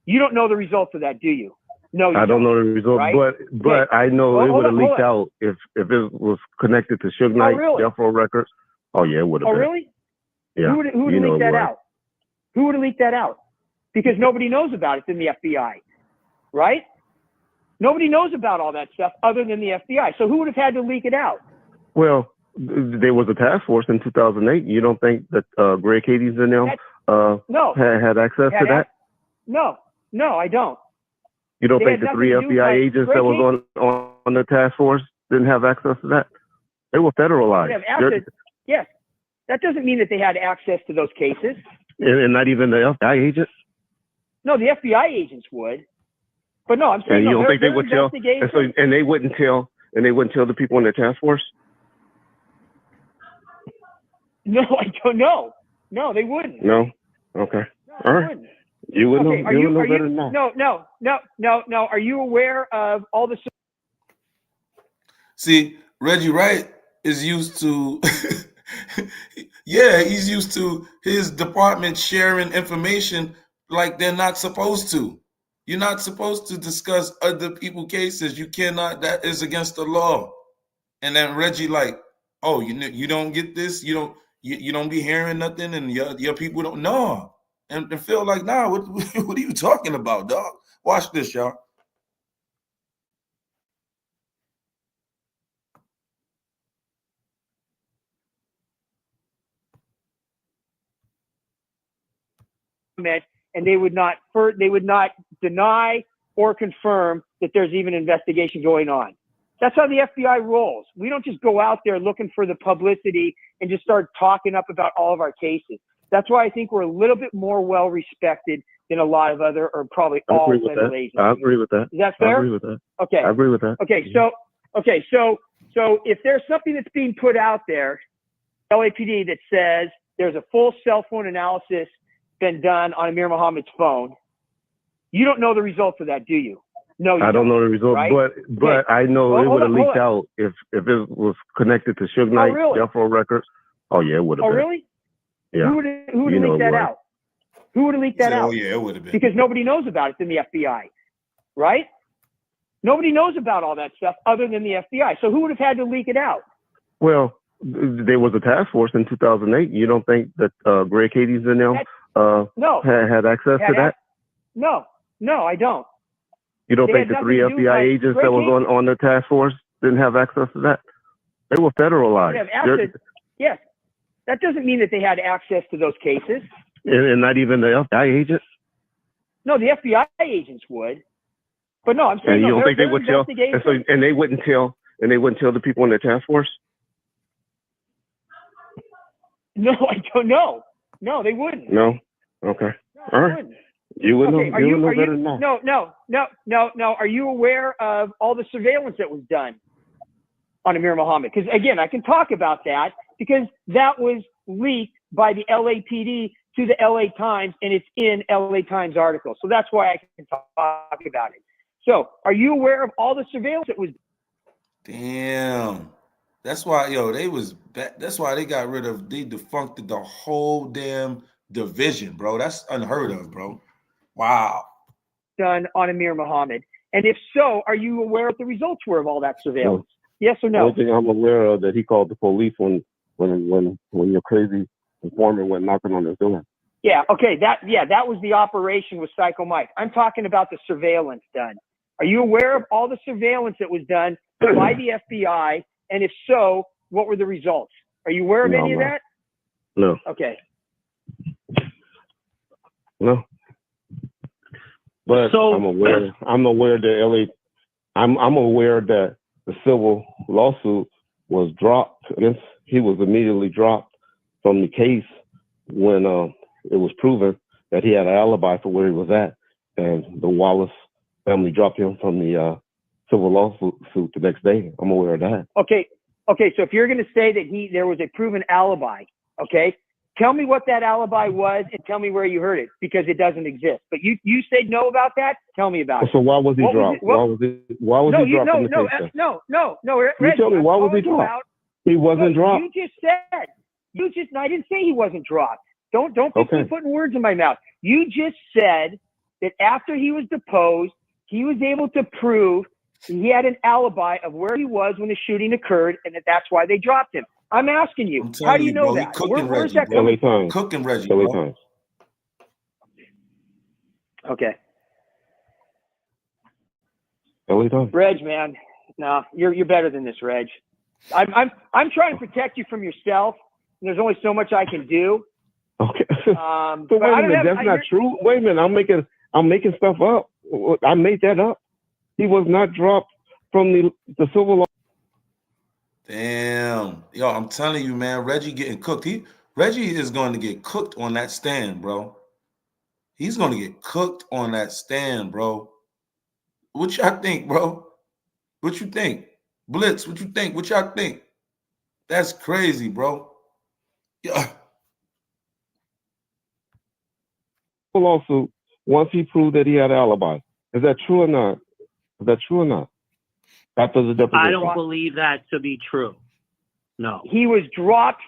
you don't know the results of that, do you? No, I don't know the results, right? but I know it would have leaked out if it was connected to Suge Knight, Death Row Records. Oh yeah, it would have. Oh been. really? Yeah. Who would have leaked that out? Who would have leaked that out? Because nobody knows about it than the FBI, right? Nobody knows about all that stuff other than the FBI. So who would have had to leak it out? Well, there was a task force in 2008. You don't think that Greg Katie's in them had access to that? No, I don't. You don't think the 3 FBI agents that was on the task force didn't have access to that? They were federalized. Yes. That doesn't mean that they had access to those cases. And not even the FBI agents? No, the FBI agents would. But no, I'm saying, and you don't think they would tell? And they wouldn't tell the people in the task force? No, I don't know. No, they wouldn't. No? Okay. All right. You would know. You would know better than that. No. Are you aware of all the? See, Reggie Wright is used to. Yeah, he's used to his department sharing information like they're not supposed to. You're not supposed to discuss other people's cases. You cannot. That is against the law. And then Reggie, like, oh, you don't get this. You don't be hearing nothing, and your people don't know. And feel like, nah, what are you talking about, dog? Watch this, y'all. And they would not deny or confirm that there's even an investigation going on. That's how the FBI rolls. We don't just go out there looking for the publicity and just start talking up about all of our cases. That's why I think we're a little bit more well-respected than a lot of other, or probably all federal agencies. I agree with that. Is that fair? I agree with that. Okay. I agree with that. Okay. So if there's something that's being put out there, LAPD, that says there's a full cell phone analysis been done on Amir Muhammad's phone, you don't know the results of that, do you? No, I don't know the results, right? but I know it would have leaked out if it was connected to Suge Knight, Death Row Records. Oh yeah, it would have. Oh been. really? Yeah. Who would have leaked that out? Who would have leaked that out? Oh yeah, it would have been. Because nobody knows about it than the FBI, right? Nobody knows about all that stuff other than the FBI. So who would have had to leak it out? Well, there was a task force in 2008. You don't think that Greg Katie's in them had access to that? No, I don't. You don't think the 3 FBI agents that was on the task force didn't have access to that? They were federalized. Yes. That doesn't mean that they had access to those cases. And not even the FBI agents? No, the FBI agents would. But no, I'm saying, and you don't think they would tell? And they wouldn't tell the people in the task force? No, I don't know. No, they wouldn't. No? Okay. All right. You would know. You would know better than that. No. Are you aware of all the surveillance that was done on Amir Muhammad? Because again, I can talk about that because that was leaked by the LAPD to the LA Times, and it's in LA Times article. So that's why I can talk about it. So, are you aware of all the surveillance that was? Damn. That's why, that's why they defuncted the whole damn division, bro. That's unheard of, bro. Wow. Done on Amir Muhammad. And if so, are you aware what the results were of all that surveillance? Yes or no? The only thing I'm aware of that he called the police when your crazy informant went knocking on his door. Yeah, okay. That was the operation with Psycho Mike. I'm talking about the surveillance done. Are you aware of all the surveillance that was done by the FBI? And if so, what were the results? Are you aware of any of that? No. Okay. No. But So- I'm aware that I'm aware that the civil lawsuit was dropped against. He was immediately dropped from the case when it was proven that he had an alibi for where he was at, and the Wallace family dropped him from the civil lawsuit the next day. I'm aware of that. Okay. So if you're going to say that there was a proven alibi, okay, tell me what that alibi was and tell me where you heard it, because it doesn't exist. But you said no about that. Tell me about it. So why was he dropped? Why was he dropped from the case? No. You tell me, why was he dropped? He wasn't dropped. You just said. I didn't say he wasn't dropped. Don't be putting words in my mouth. You just said that after he was deposed, he was able to prove he had an alibi of where he was when the shooting occurred, and that's why they dropped him. I'm asking you, how do you know that? Where's that coming from? Cooking Reggie, LA bro. Times. Okay. LA Times. Reg, man, no, you're better than this, Reg. I'm trying to protect you from yourself. And there's only so much I can do. Okay. So but wait a minute, that's not true. Wait a minute, I'm making stuff up. I made that up. He was not dropped from the civil law. Damn. Yo, I'm telling you, man, Reggie getting cooked. Reggie is going to get cooked on that stand, bro. He's going to get cooked on that stand, bro. What y'all think, bro? What you think? Blitz, what you think? What y'all think? That's crazy, bro. Yeah. Lawsuit once he proved that he had an alibi. Is that true or not? After the deposition. I don't believe that to be true. No. He was dropped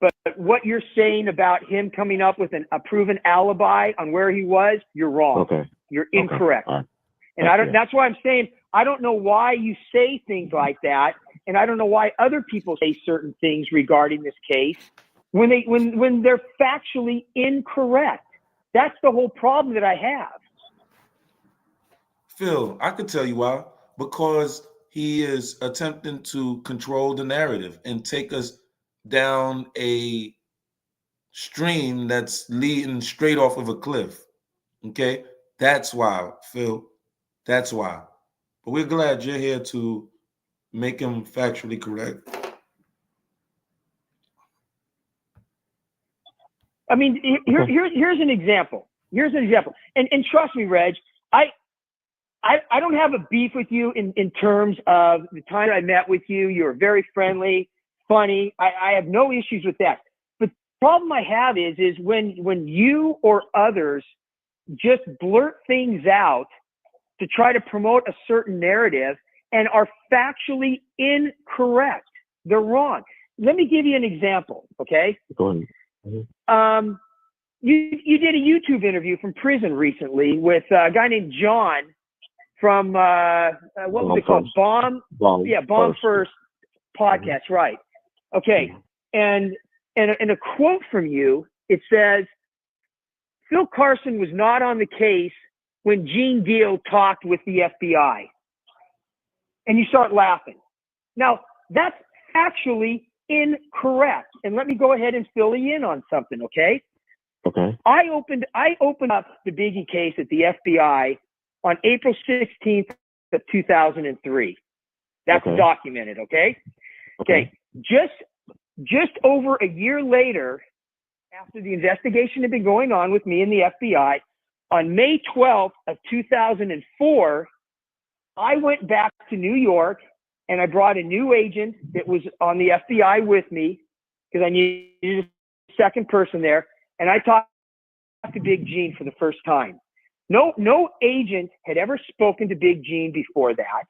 but what you're saying about him coming up with a proven alibi on where he was, you're wrong. Okay. You're incorrect. Okay. Right. And that's why I'm saying I don't know why you say things like that, and I don't know why other people say certain things regarding this case when they're factually incorrect. That's the whole problem that I have. Phil, I could tell you why. Because he is attempting to control the narrative and take us down a stream that's leading straight off of a cliff. Okay? That's why, Phil. That's why. But we're glad you're here to make him factually correct. I mean, here's an example. And trust me, Reg, I don't have a beef with you in terms of the time I met with you. You were very friendly, funny. I have no issues with that. But the problem I have is when you or others just blurt things out to try to promote a certain narrative and are factually incorrect. They're wrong. Let me give you an example, okay? Go ahead. Mm-hmm. You did a YouTube interview from prison recently with a guy named John from what was it called? Bomb First podcast, right? Okay, and a quote from you. It says, "Phil Carson was not on the case when Gene Deal talked with the FBI," and you start laughing. Now that's actually incorrect. And let me go ahead and fill you in on something, okay? Okay. I opened up the Biggie case at the FBI on April 16th of 2003. That's documented, okay? Okay. Just over a year later, after the investigation had been going on with me and the FBI, on May 12th of 2004, I went back to New York and I brought a new agent that was on the FBI with me because I needed a second person there. And I talked to Big Gene for the first time. No agent had ever spoken to Big Gene before that.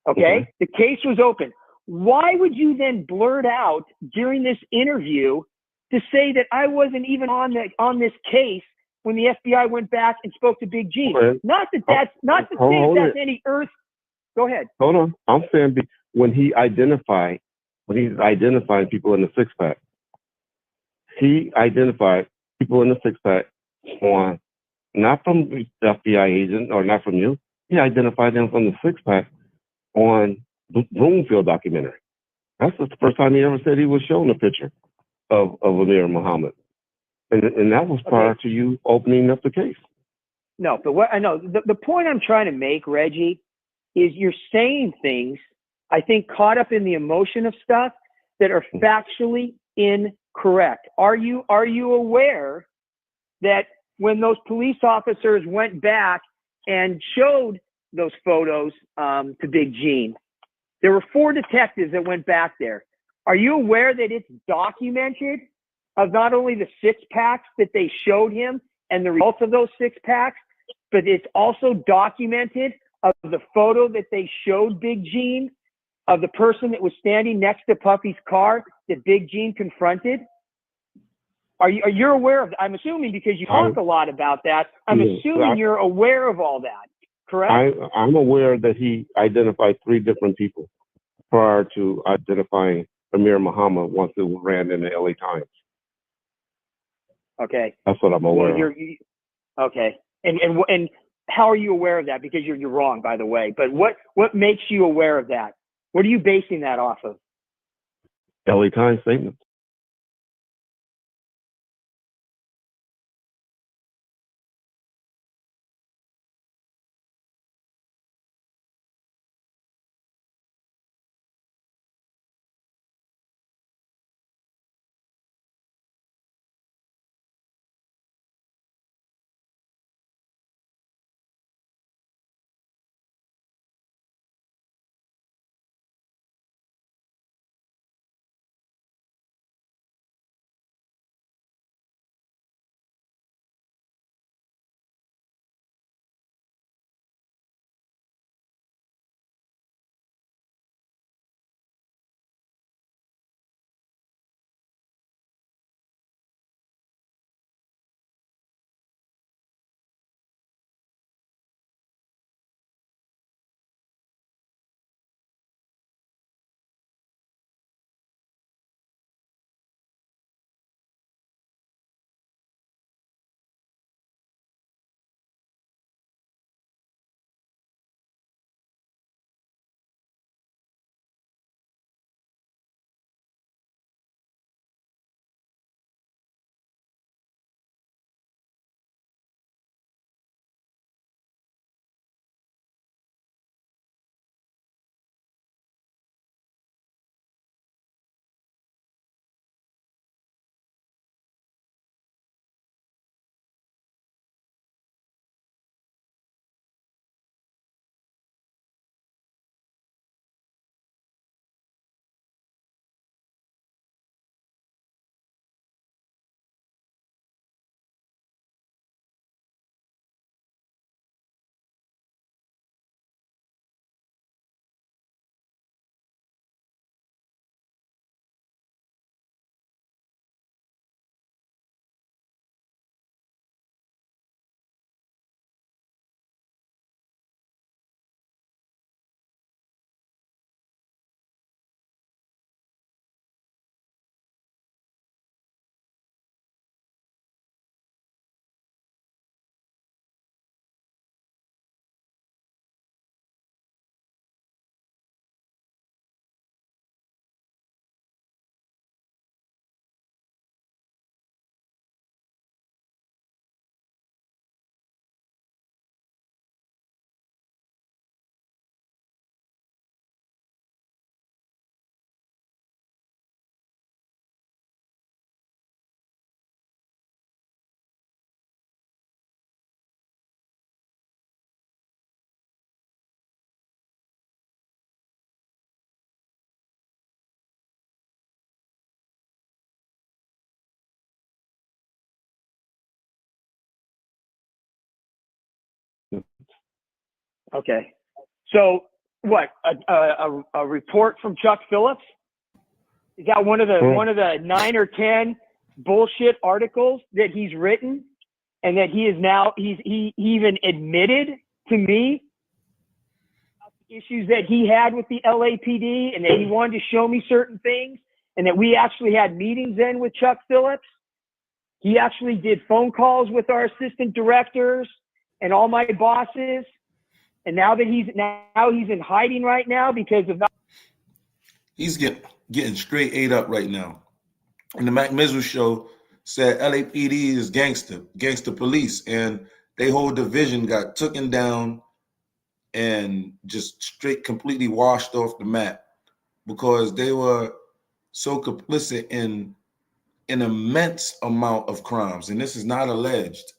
Okay? The case was open. Why would you then blurt out during this interview to say that I wasn't even on this case when the FBI went back and spoke to Big Gene? Not to say that's any earth. Go ahead. Hold on. I'm saying when he's identifying people in the six pack, he identified people in the six pack on not from the FBI agent or not from you. He identified them from the six-pack on the Bloomfield documentary. That's the first time he ever said he was shown a picture of Amir Muhammad. And that was prior to you opening up the case. No, but what I know, the point I'm trying to make, Reggie, is you're saying things, I think, caught up in the emotion of stuff that are factually incorrect. Are you aware that when those police officers went back and showed those photos to Big Gene, there were 4 detectives that went back there. Are you aware that it's documented of not only the 6-packs that they showed him and the results of those 6-packs, but it's also documented of the photo that they showed Big Gene of the person that was standing next to Puffy's car that Big Gene confronted? Are you aware of that? I'm assuming because you talk a lot about that. I'm assuming you're aware of all that, correct? I'm aware that he identified 3 different people prior to identifying Amir Muhammad once it ran in the LA Times. Okay. That's what I'm aware of. Okay. And how are you aware of that? Because you're wrong, by the way. But what makes you aware of that? What are you basing that off of? LA Times statements. Okay. So what? A report from Chuck Phillips? Is that one of the 9 or 10 bullshit articles that he's written, and that he even admitted to me issues that he had with the LAPD, and that he wanted to show me certain things, and that we actually had meetings then with Chuck Phillips? He actually did phone calls with our assistant directors and all my bosses. And now that he's in hiding right now because of not. He's getting straight ate up right now. And the Mac Mizzle show said LAPD is gangster police, and their whole division got taken down and just straight completely washed off the map because they were so complicit in an immense amount of crimes, and this is not alleged.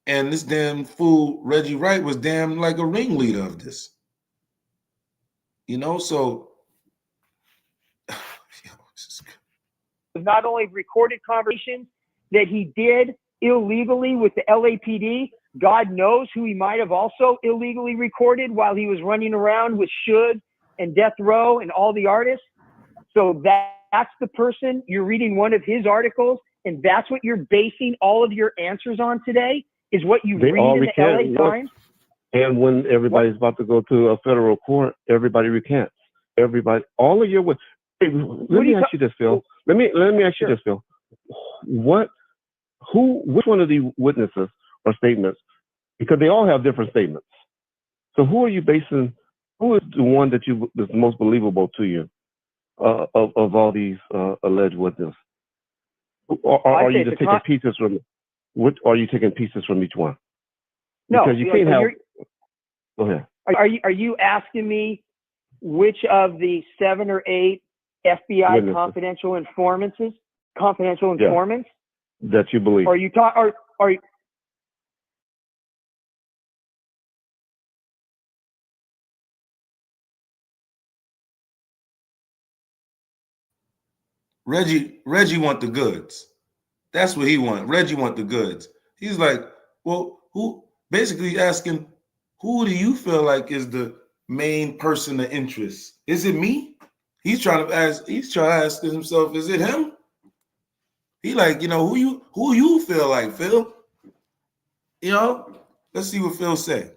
And this damn fool Reggie Wright was damn like a ringleader of this. So not only recorded conversations that he did illegally with the LAPD, God knows who he might have also illegally recorded while he was running around with Suge and Death Row and all the artists. So that's the person. You're reading one of his articles, and that's what you're basing all of your answers on today, is what you read in the LA Times. And when everybody's about to go to a federal court, everybody recants. Everybody, all of your. Let me ask you this, Phil. Let me ask you this, Phil. Which one of the witnesses or statements? Because they all have different statements. So who are you basing? Who is the one that is most believable to you of all these alleged witnesses? Or are you just taking pieces from? What are you taking pieces from each one? No, because you can't have. Go ahead. Are you asking me which of the 7 or 8 FBI witnesses. confidential informants that you believe? Or you talk? Are you? Reggie want the goods. That's what he want. Reggie want the goods. He's like, well, who? Basically asking, who do you feel like is the main person of interest? Is it me? He's trying to ask himself, is it him? He like, who you feel like, Phil? Let's see what Phil say.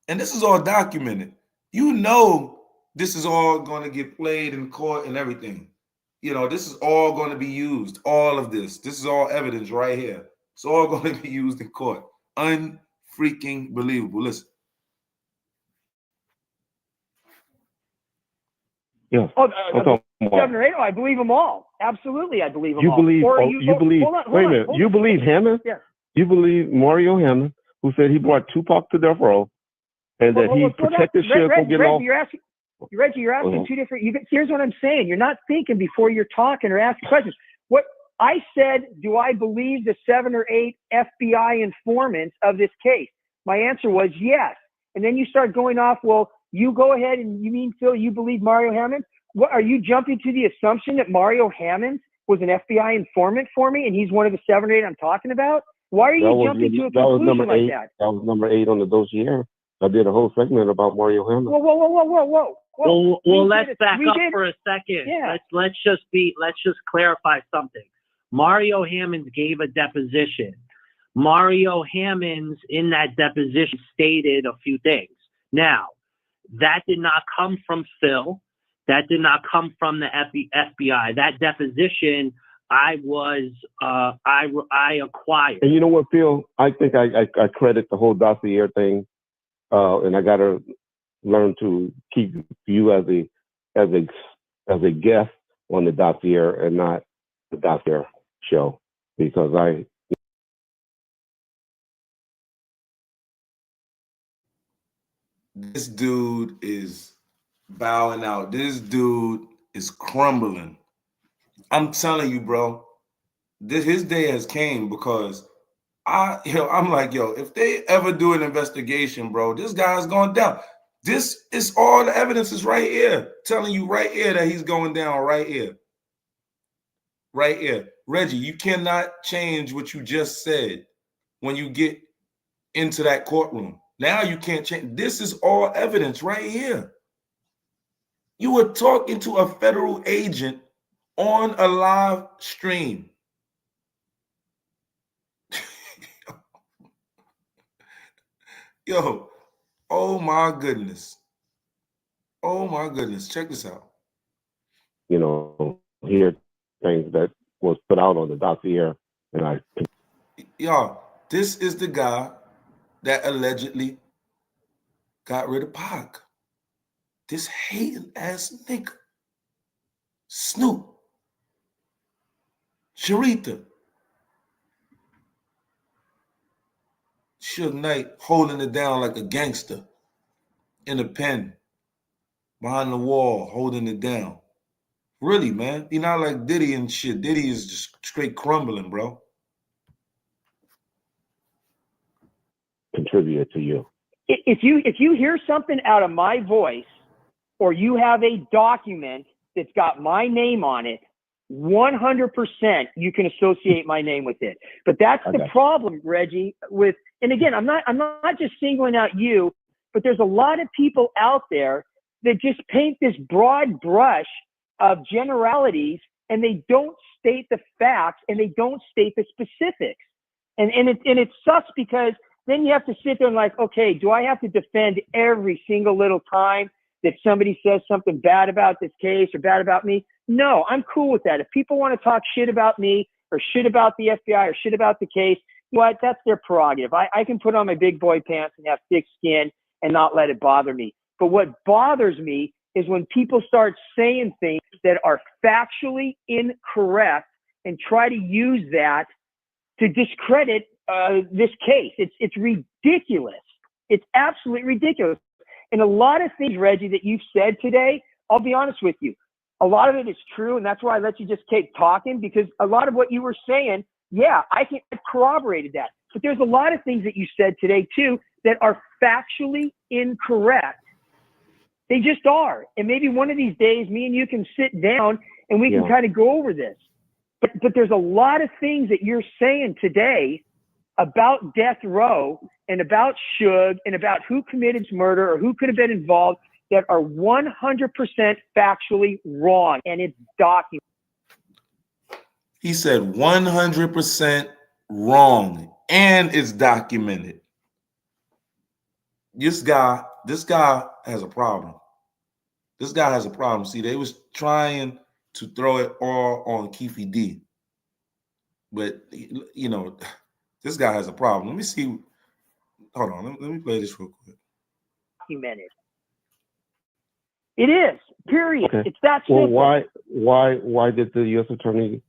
And this is all documented. This is all going to get played in court and everything. This is all going to be used. All of this. This is all evidence right here. It's all going to be used in court. Unfreaking believable. Listen. Yeah. 7 or 8. I believe them all. Absolutely, I believe them you all. Believe, you believe? Wait a minute. You believe Hammond? Yeah. You believe Mario Hammond, who said he brought Tupac to death row, and that he protected Suge from getting off? Reggie, you're asking two different. Here's what I'm saying. You're not thinking before you're talking or asking questions. What I said, do I believe the 7 or 8 FBI informants of this case? My answer was yes. And then you start going off. Well, you go ahead and you mean, Phil, you believe Mario Hammond? What are you jumping to the assumption that Mario Hammond was an FBI informant for me and he's one of the 7 or 8 I'm talking about? Why are you jumping to a conclusion like that? That was number 8 on the dossier. I did a whole segment about Mario Hammond. Whoa. Well, let's back up for a second. Yeah. Let's just clarify something. Mario Hammonds gave a deposition. Mario Hammonds in that deposition stated a few things. Now, that did not come from Phil. That did not come from the FBI. That deposition I acquired. And you know what, Phil? I think I credit the whole dossier thing, and I got to learn to keep you as a guest on the dossier and not the dossier show, because this dude is bowing out. This dude is crumbling. I'm telling you, bro, his day has came because I'm like, if they ever do an investigation, bro, this guy's going down. This is all the evidence is right here, telling you right here that he's going down right here. Right here. Reggie, you cannot change what you just said when you get into that courtroom. Now you can't change. This is all evidence right here. You were talking to a federal agent on a live stream. Yo, oh my goodness. Oh my goodness. Check this out. Here things that was put out on the dossier, and Y'all, this is the guy that allegedly got rid of Pac. This hating ass nigga. Snoop. Sharita. Suge Knight holding it down like a gangster in a pen, behind the wall, holding it down. Really, man. He not like Diddy and shit. Diddy is just straight crumbling, bro. contributed to you. If you hear something out of my voice, or you have a document that's got my name on it, 100% you can associate my name with it. But that's the problem, Reggie, with, and again, I'm not just singling out you, but there's a lot of people out there that just paint this broad brush of generalities, and they don't state the facts, and they don't state the specifics. And it sucks, because then you have to sit there and like, okay, do I have to defend every single little time that somebody says something bad about this case or bad about me? No, I'm cool with that. If people want to talk shit about me or shit about the FBI or shit about the case, you know what? That's their prerogative. I can put on my big boy pants and have thick skin and not let it bother me. But what bothers me is when people start saying things that are factually incorrect and try to use that to discredit this case. It's ridiculous. It's absolutely ridiculous. And a lot of things, Reggie, that you've said today, I'll be honest with you, a lot of it is true, and that's why I let you just keep talking, because a lot of what you were saying, yeah, I corroborated that. But there's a lot of things that you said today, too, that are factually incorrect. They just are. And maybe one of these days, me and you can sit down and we can kind of go over this. But there's a lot of things that you're saying today about death row and about Suge and about who committed murder or who could have been involved that are 100% factually wrong, and it's documented. He said 100% wrong, and it's documented. This guy has a problem. This guy has a problem. See, they was trying to throw it all on Keefe D. But, you know, this guy has a problem. Let me see. Hold on. Let me play this real quick. Documented. It is, period. Okay. It's that simple. Well, why did the U.S. Attorney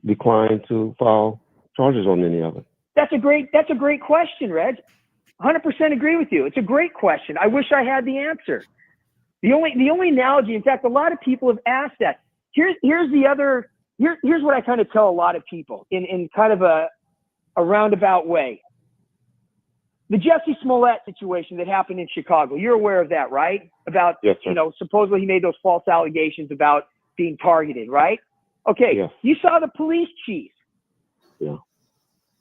decline to file charges on any of it? That's a great question, Reg. 100% agree with you. It's a great question. I wish I had the answer. The only analogy, in fact, a lot of people have asked that. Here's what I kind of tell a lot of people in kind of a roundabout way. The Jussie Smollett situation that happened in Chicago, you're aware of that, right? About, yes, sir. Supposedly he made those false allegations about being targeted, right? Okay, yes. You saw the police chief. Yeah.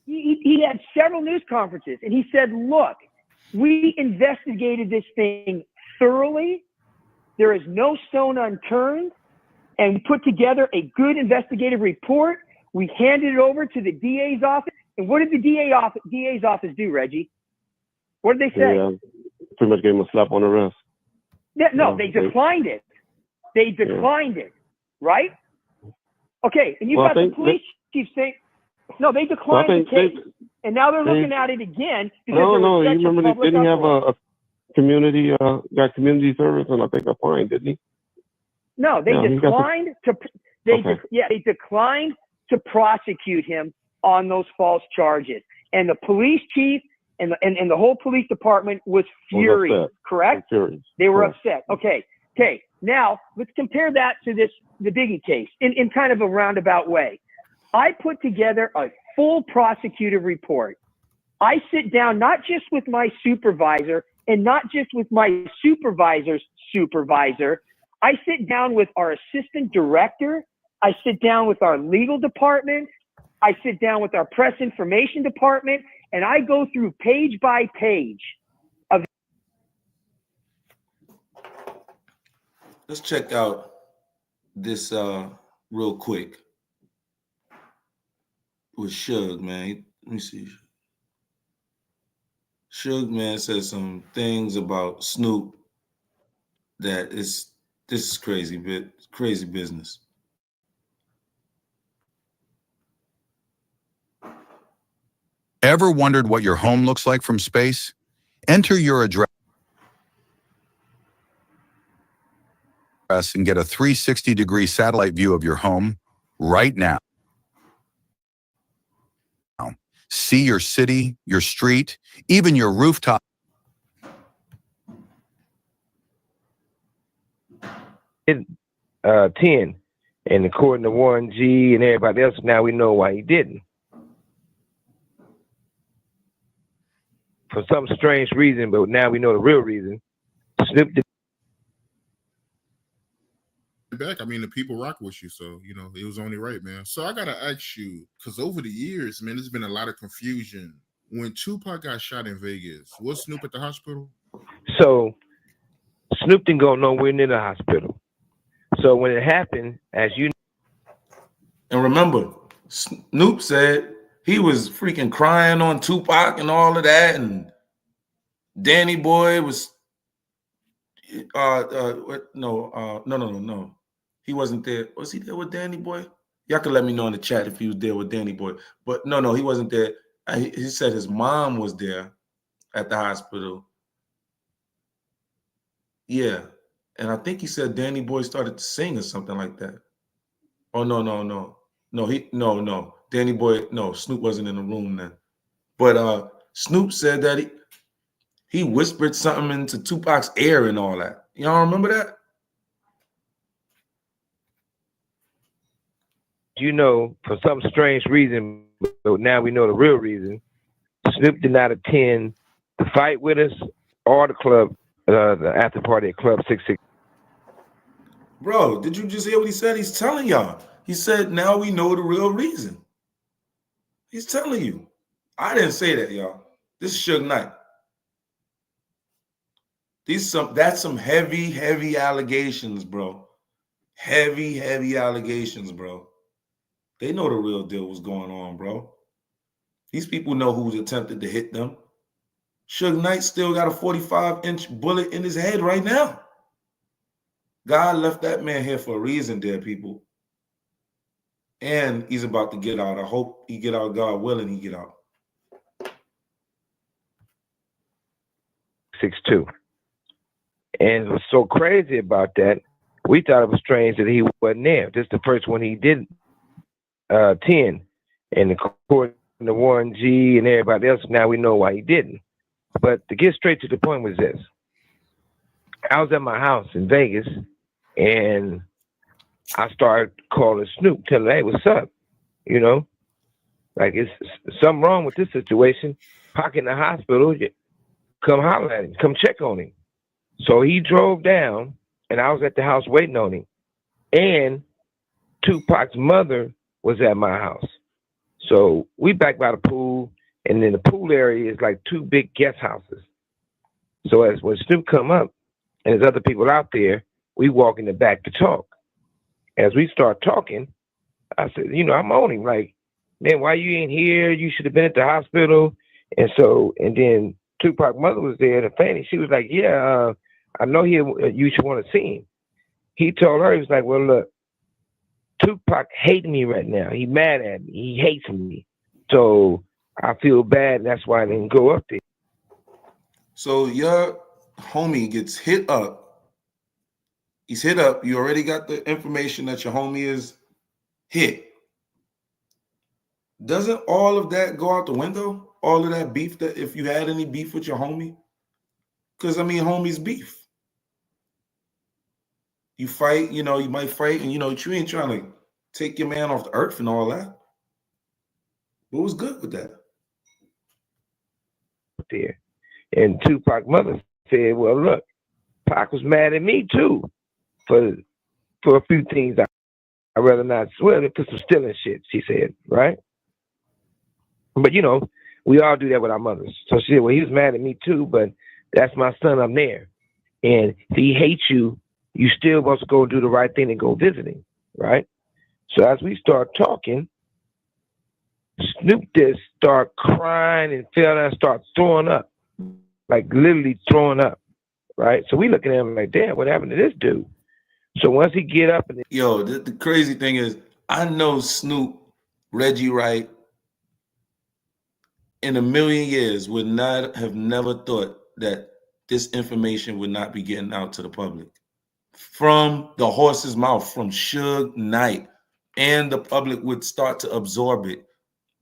He had several news conferences, and he said, look, we investigated this thing thoroughly. There is no stone unturned, and we put together a good investigative report. We handed it over to the DA's office. And what did the DA's office do, Reggie? What did they say? Pretty much gave him a slap on the wrist. No, they declined it. They declined it, right? Okay, and you got the police chief saying, no, they declined the case. And now they're looking at it again. No, you remember they didn't have a community, got community service, and I think a fine, didn't he? No, they declined they declined to prosecute him on those false charges. And the police chief and the whole police department was furious, correct? They were upset. Okay. Now let's compare that to the Biggie case in kind of a roundabout way. I put together a full prosecutive report. I sit down not just with my supervisor and not just with my supervisor's supervisor. I sit down with our assistant director. I sit down with our legal department. I sit down with our press information department, and I go through page by page of. Let's check out this real quick with Suge, man. Let me see. Suge, man, says some things about Snoop that this is crazy business. Ever wondered what your home looks like from space? Enter your address and get a 360-degree satellite view of your home right now. See your city, your street, even your rooftop. 10, and according to Warren G and everybody else, now we know why he didn't. For some strange reason, but now we know the real reason. Snoop did back. I mean, the people rock with you, so you know it was only right, man. So I gotta ask you, because over the years, man, there's been a lot of confusion. When Tupac got shot in Vegas, was Snoop at the hospital? So Snoop didn't go nowhere near the hospital. So when it happened, as you And remember, Snoop said he was freaking crying on Tupac and all of that, and Danny Boy was no. He wasn't there. Was he there with Danny Boy? Y'all can let me know in the chat if he was there with Danny Boy. But no, he wasn't there. He said his mom was there at the hospital. Yeah. And I think he said Danny Boy started to sing or something like that. Oh, no. No. Danny Boy, no, Snoop wasn't in the room then. But Snoop said that he whispered something into Tupac's ear and all that. Y'all remember that? you know, for some strange reason, but now we know the real reason, Snoop did not attend the fight with us or the club, the after party at Club 66. Bro, did you just hear what he said? He's telling y'all. He said, now we know the real reason. He's telling you. I didn't say that, y'all. This is Suge Knight. That's some heavy allegations, bro. Heavy allegations, bro. They know the real deal was going on, bro. These people know who's attempted to hit them. Suge Knight still got a 45-inch bullet in his head right now. God left that man here for a reason, dear people. And he's about to get out. I hope he get out, God willing, he get out. 6'2". And what's so crazy about that, we thought it was strange that he wasn't there. This is the first one he did 10. And according to Warren G and everybody else, now we know why he didn't. But to get straight to the point was this. I was at my house in Vegas, and I started calling Snoop, telling him, hey, what's up? You know, like it's something wrong with this situation. Pac in the hospital, come holler at him, come check on him. So he drove down, and I was at the house waiting on him. And Tupac's mother was at my house. So we back by the pool, and then the pool area is like two big guest houses. So as when Snoop come up, and there's other people out there, we walk in the back to talk. As we start talking, I said, you know, I'm on him. Like, man, why you ain't here? You should have been at the hospital. And then Tupac's mother was there, and Fanny, she was like, yeah, I know you should want to see him. He told her, he was like, well, look, Tupac hates me right now. He mad at me. He hates me. So I feel bad, and that's why I didn't go up there. So your homie gets hit up. He's hit up. You already got the information that your homie is hit. Doesn't all of that go out the window? All of that beef, that if you had any beef with your homie? Because, I mean, homies beef. You fight, you know, you might fight, and, you know, you ain't trying to take your man off the earth and all that. What was good with that? There. And Tupac's mother said, well, look, Pac was mad at me, too, for a few things. I'd rather not swear to some stealing shit, she said, right? But, you know, we all do that with our mothers. So she said, well, he was mad at me, too, but that's my son. I'm there. And if he hates you, you still want to go do the right thing and go visit him, right? So as we start talking, Snoop just start crying and fell down and start throwing up, like literally throwing up, right? So we looking at him like, damn, what happened to this dude? So once he get up and yo, the crazy thing is, I know Snoop, Reggie Wright, in a million years would not have never thought that this information would not be getting out to the public from the horse's mouth, from Suge Knight, and the public would start to absorb it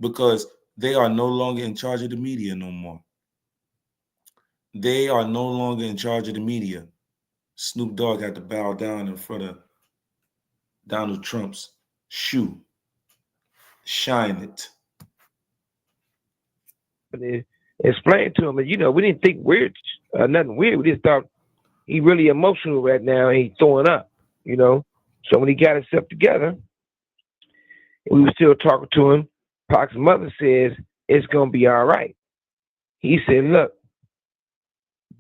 because they are no longer in charge of the media no more. They are no longer in charge of the media. Snoop Dogg had to bow down in front of Donald Trump's shoe. Shine it. Explain to him, you know, we didn't think weird, nothing weird. We just thought he really emotional right now and he's throwing up, you know. So when he got himself together, we were still talking to him. Pac's mother says it's gonna be all right. He said, "Look,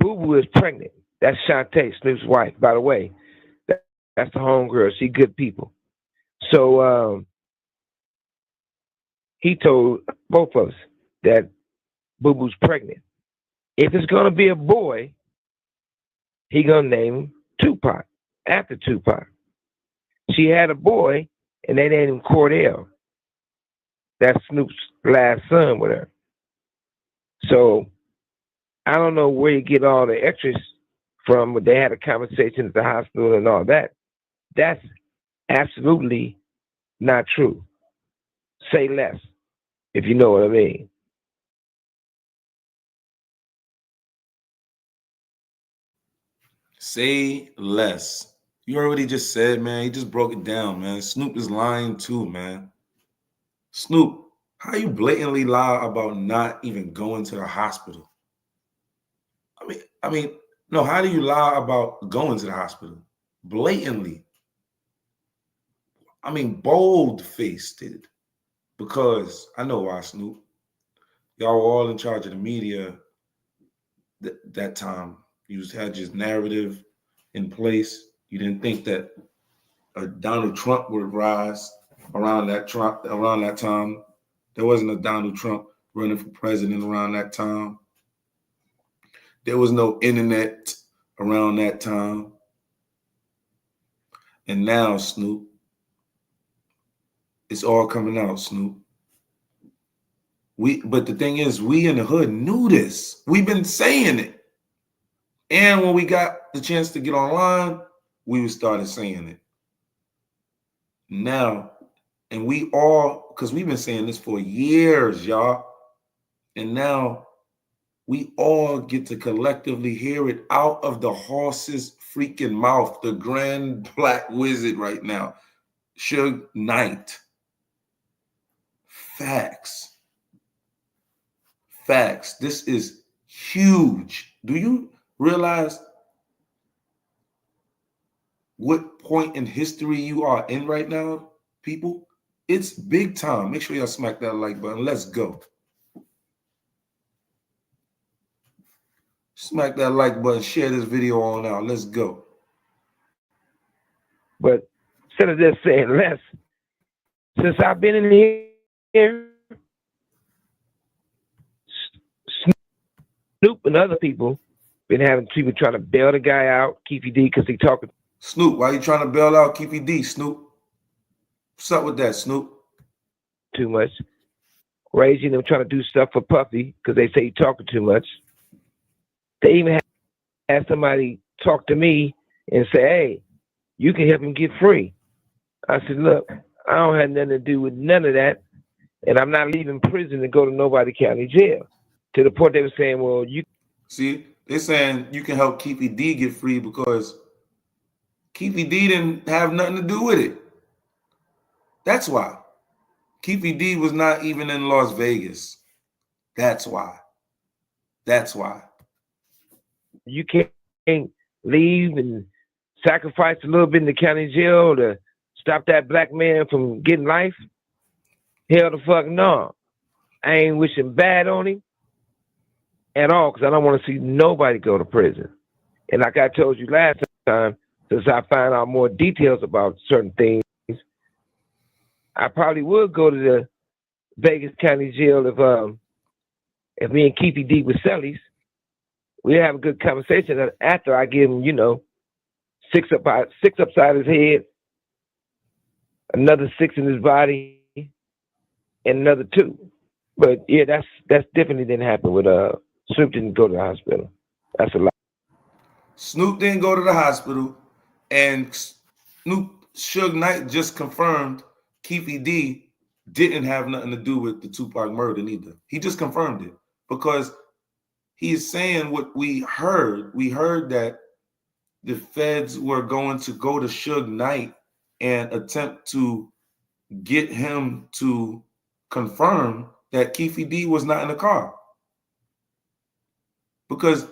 Boo Boo is pregnant. That's Shantae, Snoop's wife, by the way. That's the homegirl. She good people." So he told both of us that Boo Boo's pregnant. If it's gonna be a boy, he gonna name him Tupac after Tupac. She had a boy, and they named him Cordell. That's Snoop's last son with her. So I don't know where you get all the extras from, but they had a conversation at the hospital and all that. That's absolutely not true. Say less, if you know what I mean. Say less. You already just said, man. He just broke it down, man. Snoop is lying too, man. Snoop, how you blatantly lie about not even going to the hospital? I mean, no, how do you lie about going to the hospital? Blatantly. I mean, bold-faced it. Because I know why, Snoop. Y'all were all in charge of the media that time. You had your narrative in place. You didn't think that Donald Trump would rise around that time. There wasn't a Donald Trump running for president around that time. There was no internet around that time. And now, Snoop, it's all coming out, Snoop. But the thing is, we in the hood knew this. We've been saying it. And when we got the chance to get online, we started saying it. Now, and we all, because we've been saying this for years, y'all. And now we all get to collectively hear it out of the horse's freaking mouth, the grand black wizard right now, Suge Knight. Facts. Facts. This is huge. Do you realize what point in history you are in right now, people? It's big time. Make sure y'all smack that like button. Let's go. Smack that like button. Share this video on out. Let's go. But instead of just saying less, since I've been in here, Snoop and other people been having people trying to bail the guy out, Keefy D, because he talking. Snoop, why you trying to bail out Keefy D, Snoop? What's up with that, Snoop? Too much. Raising them trying to do stuff for Puffy because they say he talking too much. They even had somebody talk to me and say, "Hey, you can help him get free." I said, "Look, I don't have nothing to do with none of that, and I'm not leaving prison to go to Nobody County Jail." To the point they were saying, "Well, you see, they're saying you can help Keefy D get free because Keefy D didn't have nothing to do with it. That's why. Keefy D was not even in Las Vegas. That's why. That's why. You can't leave and sacrifice a little bit in the county jail to stop that black man from getting life? Hell the fuck no. I ain't wishing bad on him at all because I don't want to see nobody go to prison. And like I told you last time, since I find out more details about certain things, I probably would go to the Vegas County Jail if me and Keefy D was cellies. We have a good conversation after I give him, you know, six upside his head, another 6 in his body, and another 2. But yeah, that's definitely didn't happen with Snoop didn't go to the hospital. That's a lie. Snoop didn't go to the hospital, and Suge Knight just confirmed Keefy D didn't have nothing to do with the Tupac murder neither. He just confirmed it because he's saying what we heard. We heard that the feds were going to go to Suge Knight and attempt to get him to confirm that Keefy D was not in the car. Because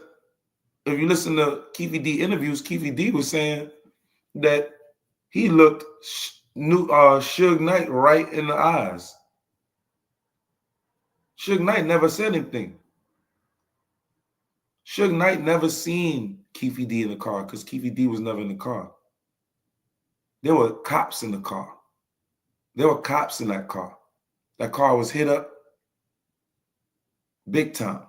if you listen to Keefy D interviews, Keefy D was saying that he looked Suge Knight right in the eyes. Suge Knight never said anything. Suge Knight never seen Keefy D in the car because Keefy D was never in the car. There were cops in the car. There were cops in that car. That car was hit up big time.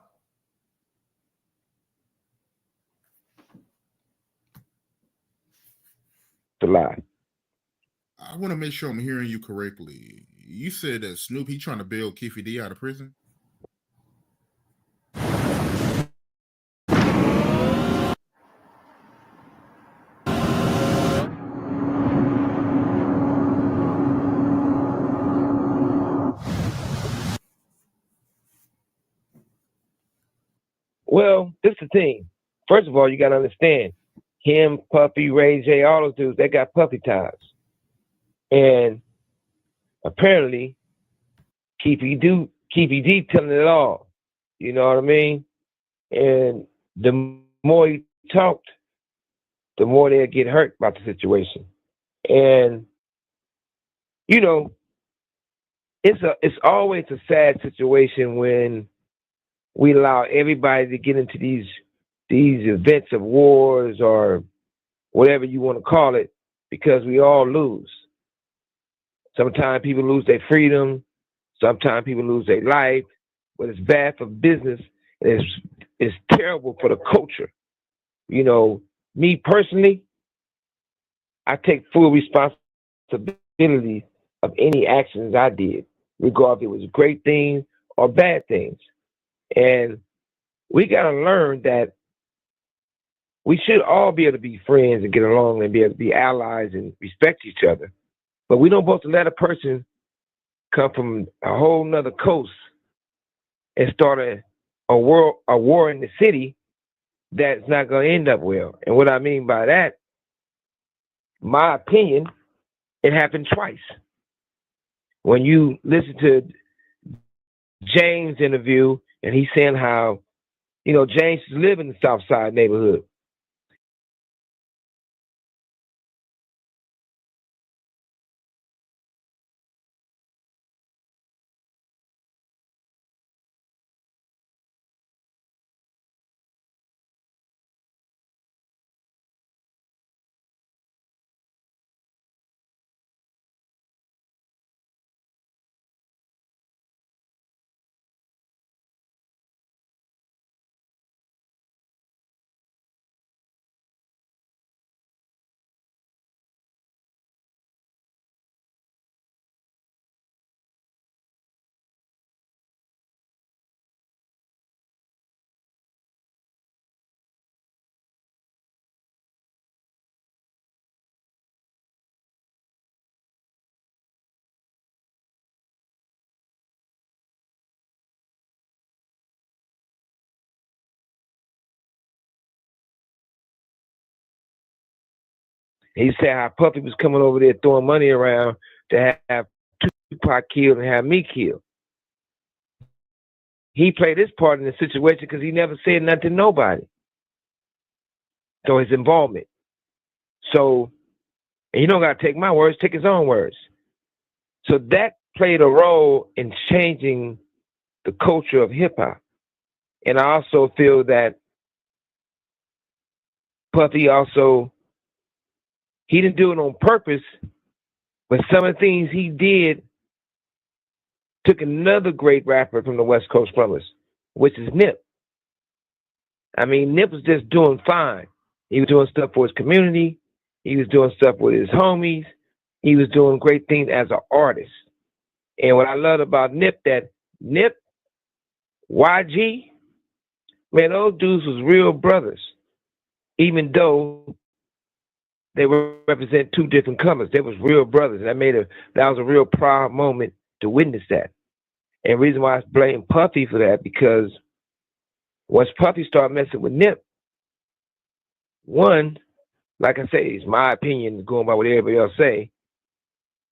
It's a lie. I want to make sure I'm hearing you correctly. You said that Snoop, he trying to bail Keefy D out of prison? Well, this is the thing. First of all, you got to understand, him, Puffy, Ray J, all those dudes, they got Puffy ties. And apparently, Keefy D telling it all. You know what I mean? And the more he talked, the more they'll get hurt about the situation. And, you know, it's always a sad situation when we allow everybody to get into these events of wars or whatever you want to call it, because we all lose. Sometimes people lose their freedom. Sometimes people lose their life. But it's bad for business. It's terrible for the culture. You know, me personally, I take full responsibility of any actions I did, regardless if it was great things or bad things. And we got to learn that we should all be able to be friends and get along and be able to be allies and respect each other. But we don't supposed to let a person come from a whole nother coast and start a war in the city that's not going to end up well. And what I mean by that, my opinion, it happened twice. When you listen to James' interview, and he's saying how, you know, James live in the South Side neighborhood. He said how Puffy was coming over there throwing money around to have Tupac killed and have me killed. He played his part in the situation because he never said nothing to nobody. So his involvement. So, and you don't got to take my words, take his own words. So that played a role in changing the culture of hip hop. And I also feel that Puffy also, he didn't do it on purpose, but some of the things he did took another great rapper from the West Coast from us, which is Nip. I mean, Nip was just doing fine. He was doing stuff for his community. He was doing stuff with his homies. He was doing great things as an artist. And what I love about Nip, that Nip YG, man, those dudes was real brothers, even though they represent two different colors. They was real brothers. That was a real proud moment to witness that. And the reason why I blame Puffy for that, because once Puffy started messing with Nip, one, like I say, it's my opinion, going by what everybody else say,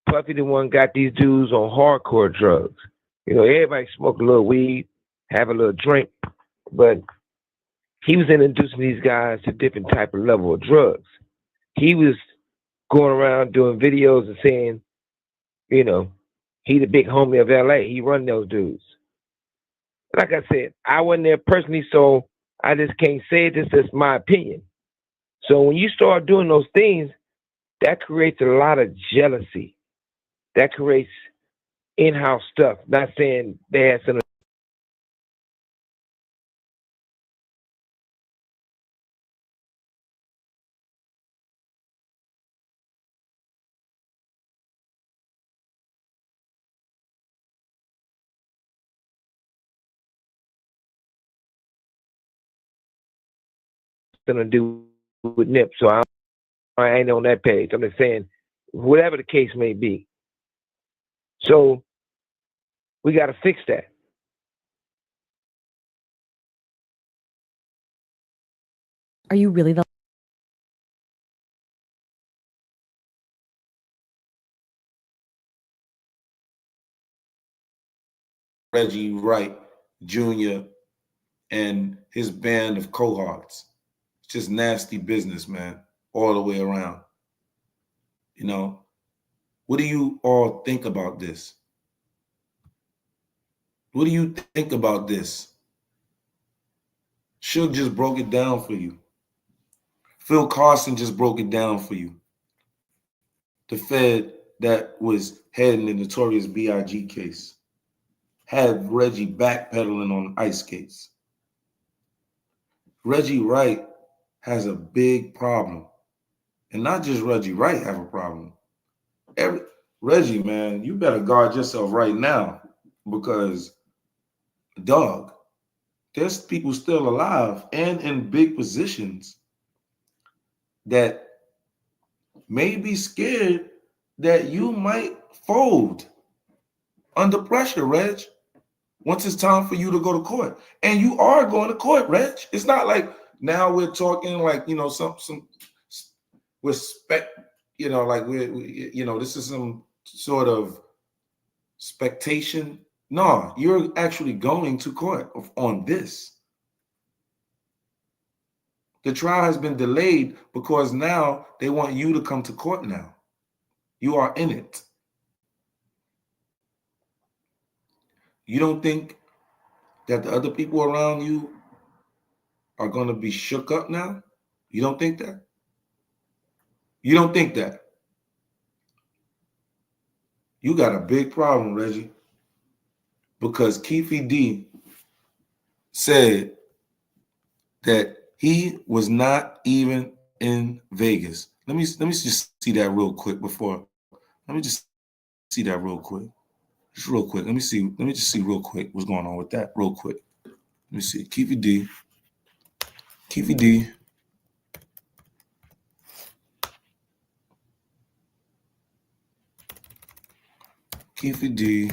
Puffy the one got these dudes on hardcore drugs. You know, everybody smoke a little weed, have a little drink, but he was introducing these guys to different type of level of drugs. He was going around doing videos and saying, you know, he the big homie of LA. He run those dudes. Like I said, I wasn't there personally, so I just can't say it. This is my opinion. So when you start doing those things, that creates a lot of jealousy. That creates in-house stuff. Not saying they had some. To do with Nip, so I ain't on that page. I'm just saying, whatever the case may be. So we got to fix that. Are you really the Reggie Wright Jr. and his band of cohorts? It's just nasty business, man, all the way around. You know, what do you all think about this? What do you think about this? Suge just broke it down for you. Phil Carson just broke it down for you. The Fed that was heading the Notorious B.I.G. case had Reggie backpedaling on ice skates. Reggie Wright has a big problem. And not just Reggie Wright have a problem. Reggie, man, you better guard yourself right now, because, dog, there's people still alive and in big positions that may be scared that you might fold under pressure, Reg, once it's time for you to go to court. And you are going to court, Reg. It's not like now we're talking like, you know, some respect, you know, like you know, this is some sort of expectation. No, you're actually going to court on this. The trial has been delayed because now they want you to come to court now. You are in it. You don't think that the other people around you are going to be shook up now? You don't think that? You don't think that? You got a big problem, Reggie, because Keefe D said that he was not even in Vegas. Let me just see that real quick before. Let me just see that real quick. Just real quick. Let me just see real quick what's going on with that real quick. Let me see. Keefe D. Keefe D. Keefe D.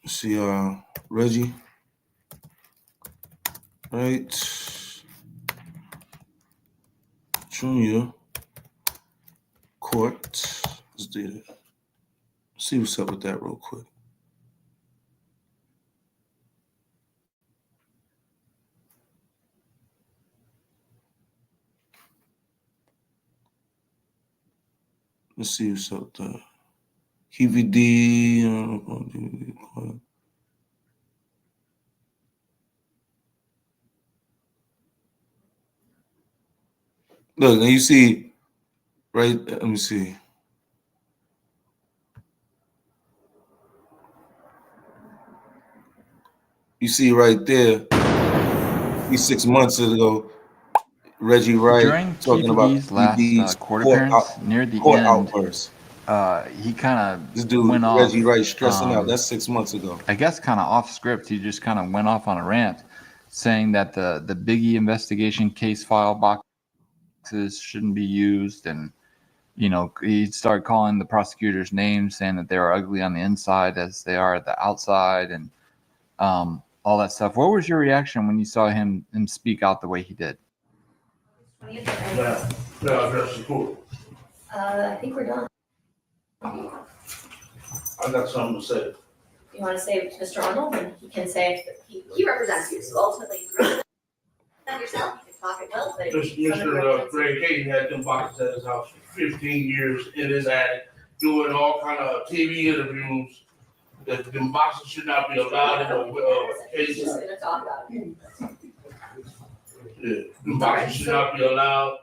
Let's see, Reggie. Right. Junior. Court. Let's do that. See what's up with that real quick. Let's see what's up there. QVD. Look, and you see, right? Let me see. You see right there, 6 months ago, Reggie Wright During talking about KVD's last KVD's court appearance, near the court end, outburst. he kind This of dude, went Reggie off. Wright, stressing out. That's 6 months ago. I guess kind of off script. He just kind of went off on a rant, saying that the Biggie investigation case file boxes shouldn't be used, and he started calling the prosecutors names, saying that they are ugly on the inside as they are at the outside, and all that stuff. What was your reaction when you saw him speak out the way he did? Yeah, address the court. I think we're done. I got something to say. You want to say to Mr. Arnold, and he can say, he represents you, so ultimately you represent yourself, you can talk at will, but. Mr. Greg Hayden had them boxes at his house for 15 years in his attic, doing all kind of TV interviews. That them boxes should not be allowed in the He's cases. just gonna talk about it. Yeah, them boxes should not be allowed.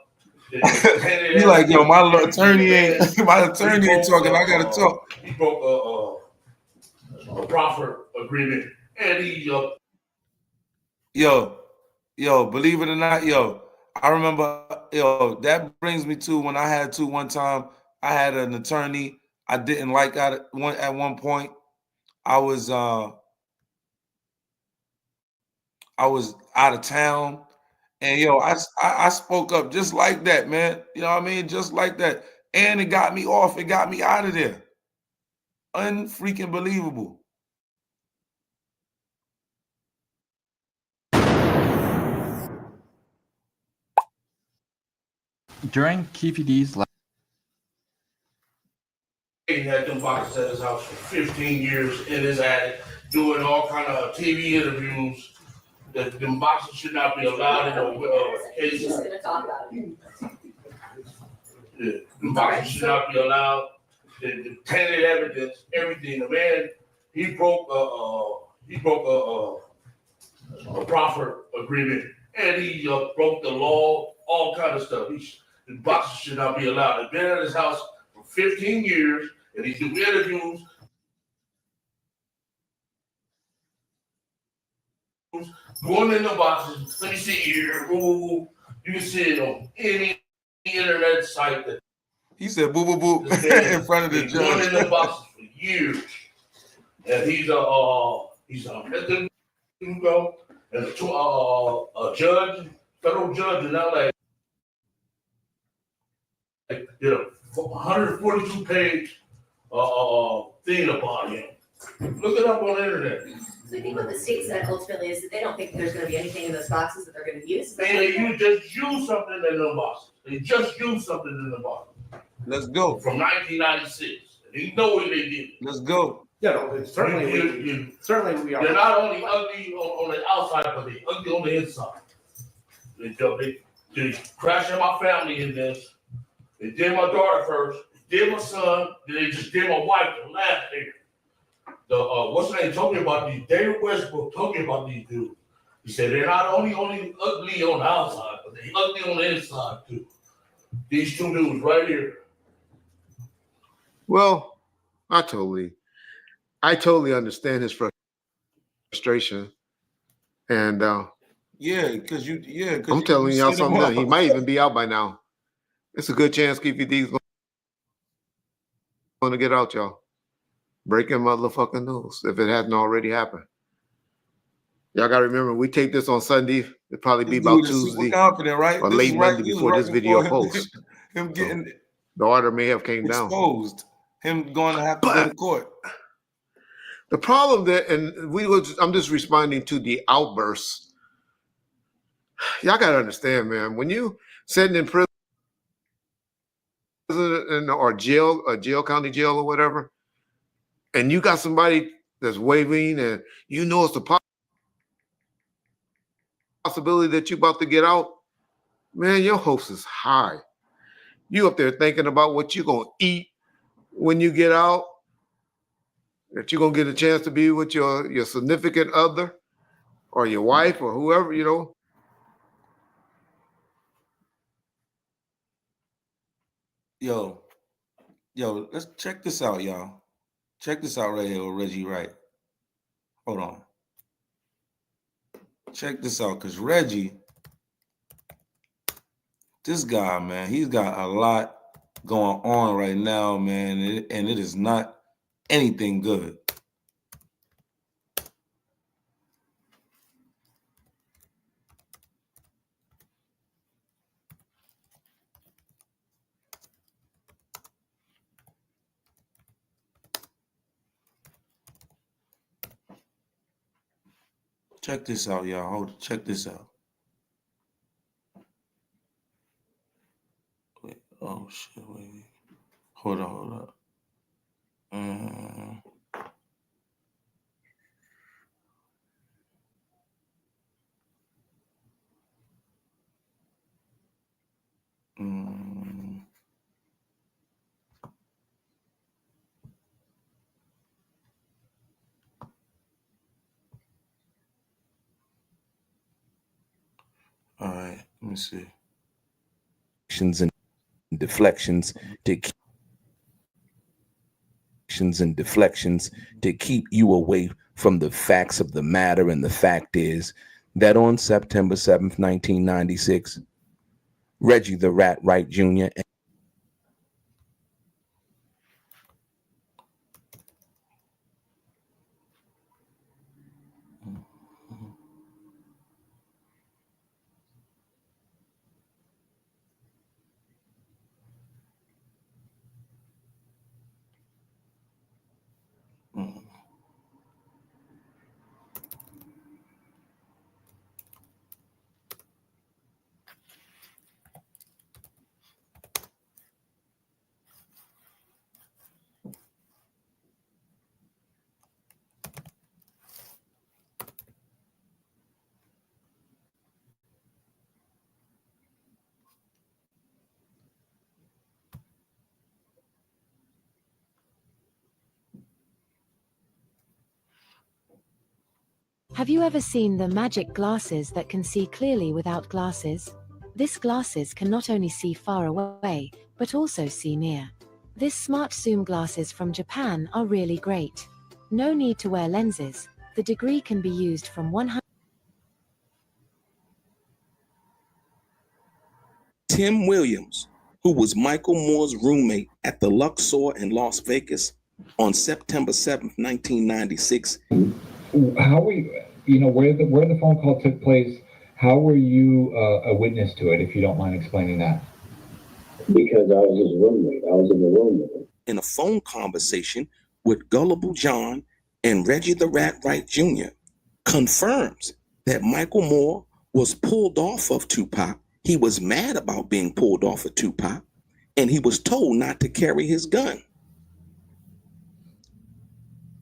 He's like, yo, my attorney ain't talking. I gotta talk. He broke a proffer agreement, and he Yo, believe it or not, I remember, that brings me to when I had to one time. I had an attorney I didn't like at one point. I was out of town, and I spoke up just like that, man. You know what I mean? Just like that. And it got me off. It got me out of there. Unfreaking believable. During Keefe D's He had them boxes at his house for 15 years in his attic, doing all kind of TV interviews. That them boxes should not be allowed in the He's cases. just gonna talk about it. Yeah, them boxes should not be allowed. The tainted evidence, everything. The man, he broke a proffer agreement, and he broke the law, all kind of stuff. The boxes should not be allowed. They've been at his house for 15 years, and he's doing interviews. Going in the boxes, let me see here. Ooh, you can see it on any internet site that He said boo boo boo in front of the he's going in the judge. boxes for years. And he's a Mexican and a judge, federal judge in LA. Did a 142-page thing about him. Look it up on the internet. So I think what the state said ultimately is that they don't think there's gonna be anything in those boxes that they're gonna use. And they just used something in the boxes. They just used something in the boxes. Let's go. From 1996. And you know what they did. Let's go. Yeah, no, it's certainly we are. They're not only ugly on the outside, but they're ugly on the inside. They crashed my family in this. They did my daughter first. They did my son. Then they just did my wife the last year. What's the name told me about these? David Westbrook told me about these dudes. He said they're not only ugly on the outside, but they're ugly on the inside too. These two dudes right here. Well, I totally understand his frustration, and because I'm telling y'all something. He might even be out by now. It's a good chance Keefe D's going to get out, y'all. Breaking motherfucking news if it hasn't already happened. Y'all got to remember, we take this on Sunday. It'll probably be about Tuesday confident, right? or This late is Monday this before this video before posts. Him getting The order may have came down. exposed. Him going to have to go to court. The problem that, and I'm just responding to the outbursts. Y'all got to understand, man, when you sitting in prison or jail, county jail or whatever, and you got somebody that's waving and you know it's the possibility that you're about to get out, man, your hopes is high. You up there thinking about what you're going to eat when you get out, that you're going to get a chance to be with your significant other or your wife or whoever, you know. Yo, let's check this out, y'all. Check this out right here with Reggie Wright. Hold on. Check this out, because Reggie, this guy, man, he's got a lot going on right now, man, and it is not anything good. Check this out, y'all. Check this out. Wait, oh shit, wait. Hold up. All right, let me see. And deflections to keep you away from the facts of the matter. And the fact is that on September 7th, 1996, Reggie the Rat Wright Jr. Have you ever seen the magic glasses that can see clearly without glasses? This glasses can not only see far away, but also see near. This smart zoom glasses from Japan are really great. No need to wear lenses. The degree can be used from 100. Tim Williams, who was Michael Moore's roommate at the Luxor in Las Vegas on September 7th, 1996. How were you, where the phone call took place, how were you a witness to it, if you don't mind explaining that? Because I was his roommate. I was in the room with him. In a phone conversation with Gullible John and Reggie the Rat Wright Jr. confirms that Michael Moore was pulled off of Tupac. He was mad about being pulled off of Tupac, and he was told not to carry his gun.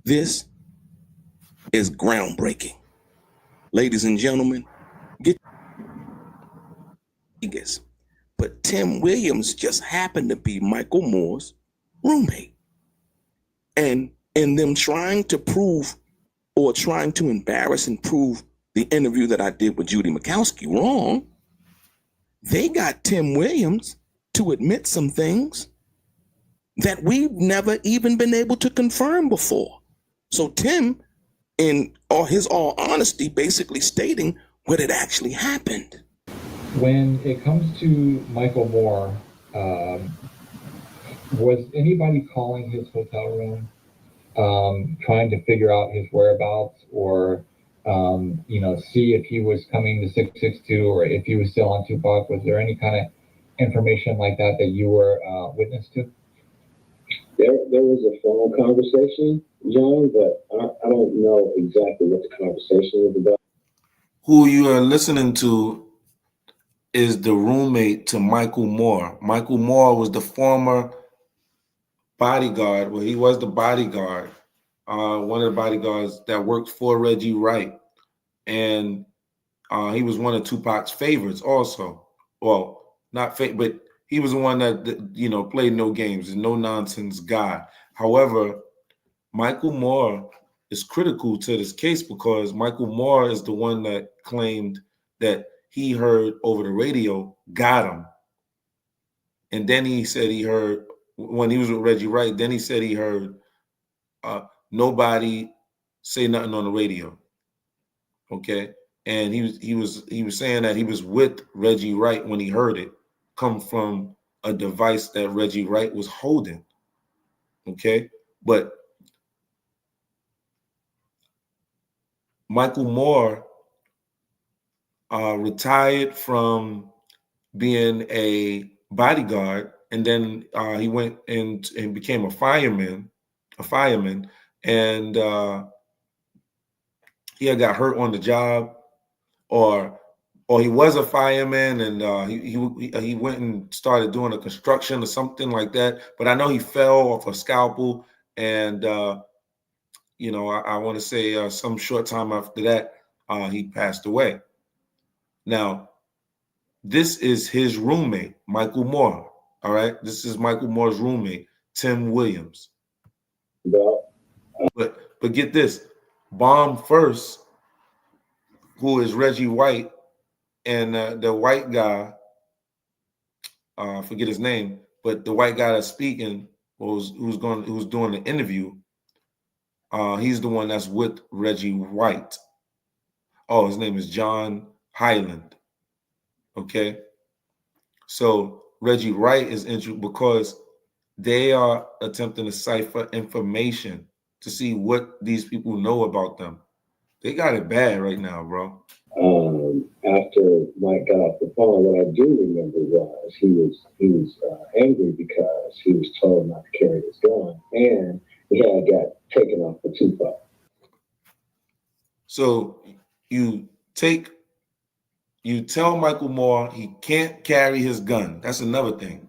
This is groundbreaking. Ladies and gentlemen, get this. But Tim Williams just happened to be Michael Moore's roommate. And in them trying to prove or trying to embarrass and prove the interview that I did with Judy Mikowski wrong, they got Tim Williams to admit some things that we've never even been able to confirm before. So Tim, in his all honesty, basically stating what had actually happened. When it comes to Michael Moore, was anybody calling his hotel room, trying to figure out his whereabouts, or see if he was coming to 662 or if he was still on Tupac? Was there any kind of information like that that you were witness to? There was a phone conversation, John, but I don't know exactly what the conversation was about. Who you are listening to is the roommate to Michael Moore. Michael Moore was the former bodyguard. Well, he was the bodyguard, one of the bodyguards that worked for Reggie Wright. And he was one of Tupac's favorites also. Well, not but he was the one that played no games, no nonsense guy. However, Michael Moore is critical to this case because Michael Moore is the one that claimed that he heard over the radio, got him. And then he said he heard, when he was with Reggie Wright, then he said he heard nobody say nothing on the radio. Okay. And he was saying that he was with Reggie Wright when he heard it come from a device that Reggie Wright was holding. Okay, but Michael Moore retired from being a bodyguard, and then he went and became a fireman, and he had got hurt on the job, or he was a fireman, and he went and started doing a construction or something like that. But I know he fell off a scalpel, and you know, I want to say some short time after that, he passed away. Now, this is his roommate, Michael Moore. All right, this is Michael Moore's roommate, Tim Williams. But get this, Bomb First, who is Reggie White, and the white guy, I forget his name, but the white guy that's speaking, who's doing the interview, he's the one that's with Reggie White. Oh, his name is John Highland. Okay, so Reggie Wright is interested because they are attempting to cipher information to see what these people know about them. They got it bad right now, bro. After Mike got off the phone, what I do remember was he was angry because he was told not to carry his gun, and he had got taken off for Tupac. So you tell Michael Moore he can't carry his gun. That's another thing.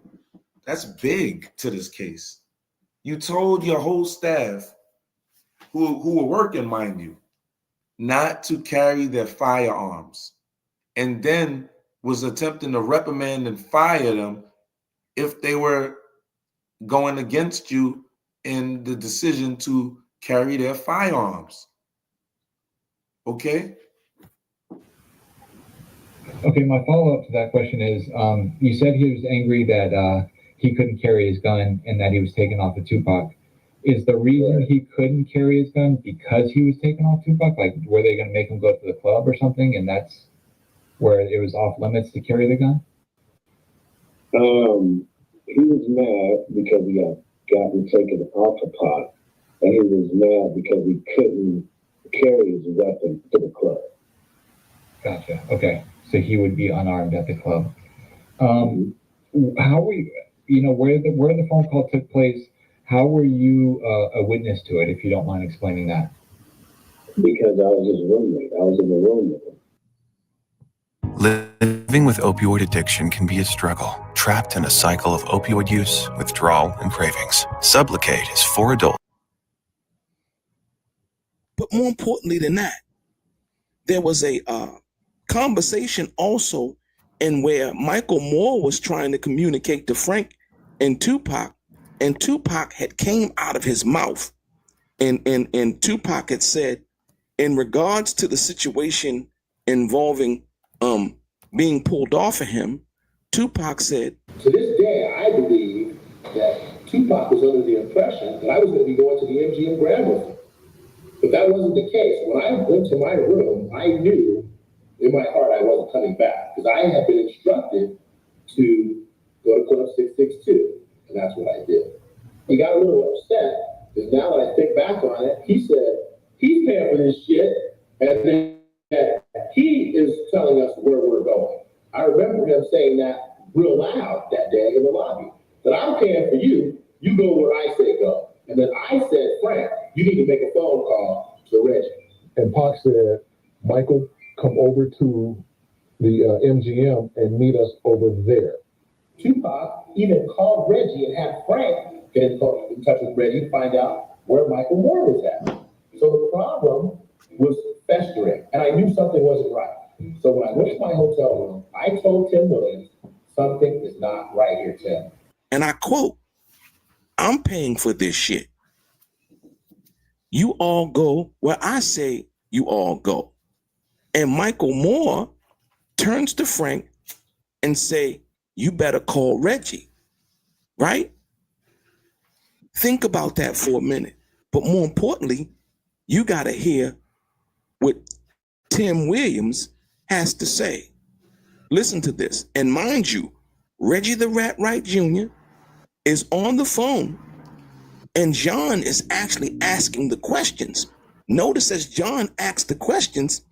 That's big to this case. You told your whole staff, who were working, mind you, not to carry their firearms, and then was attempting to reprimand and fire them if they were going against you in the decision to carry their firearms. Okay? Okay, my follow-up to that question is, you said he was angry that he couldn't carry his gun and that he was taken off of Tupac. Is the reason he couldn't carry his gun because he was taken off Tupac? Like, were they going to make him go to the club or something, and that's where it was off limits to carry the gun? He was mad because he got gotten taken off of Pac, and he was mad because he couldn't carry his weapon to the club. Gotcha. Okay, so he would be unarmed at the club. How were you, where the phone call took place? How were you a witness to it, if you don't mind explaining that? Because I was his roommate. I was in the room with him. Living with opioid addiction can be a struggle. Trapped in a cycle of opioid use, withdrawal, and cravings. Sublocade is for adults. But more importantly than that, there was a conversation also in where Michael Moore was trying to communicate to Frank and Tupac had came out of his mouth, and Tupac had said, in regards to the situation involving being pulled off of him, Tupac said, to this day, I believe that Tupac was under the impression that I was going to be going to the MGM Grand with him. But that wasn't the case. When I went to my room, I knew in my heart I wasn't coming back because I had been instructed to go to Club 662, and that's what I did. He got a little upset because now that I think back on it, he said he's paying for this shit, and then he is telling us where we're going. I remember him saying that real loud that day in the lobby, that I'm paying for you, you go where I say go. And then I said, Frank, you need to make a phone call to Reggie. And Pac said, Michael, come over to the MGM and meet us over there. Tupac even called Reggie and had Frank get in touch with Reggie to find out where Michael Moore was at. So the problem was festering, and I knew something wasn't right. So when I went to my hotel room, I told Tim Williams, something is not right here, Tim. and I quote, I'm paying for this shit. You all go where I say you all go. And Michael Moore turns to Frank and say, you better call Reggie, right? Think about that for a minute. But more importantly, you got to hear what Tim Williams has to say. Listen to this. And mind you, Reggie the Rat Wright Jr. is on the phone, and John is actually asking the questions. Notice as John asks the questions,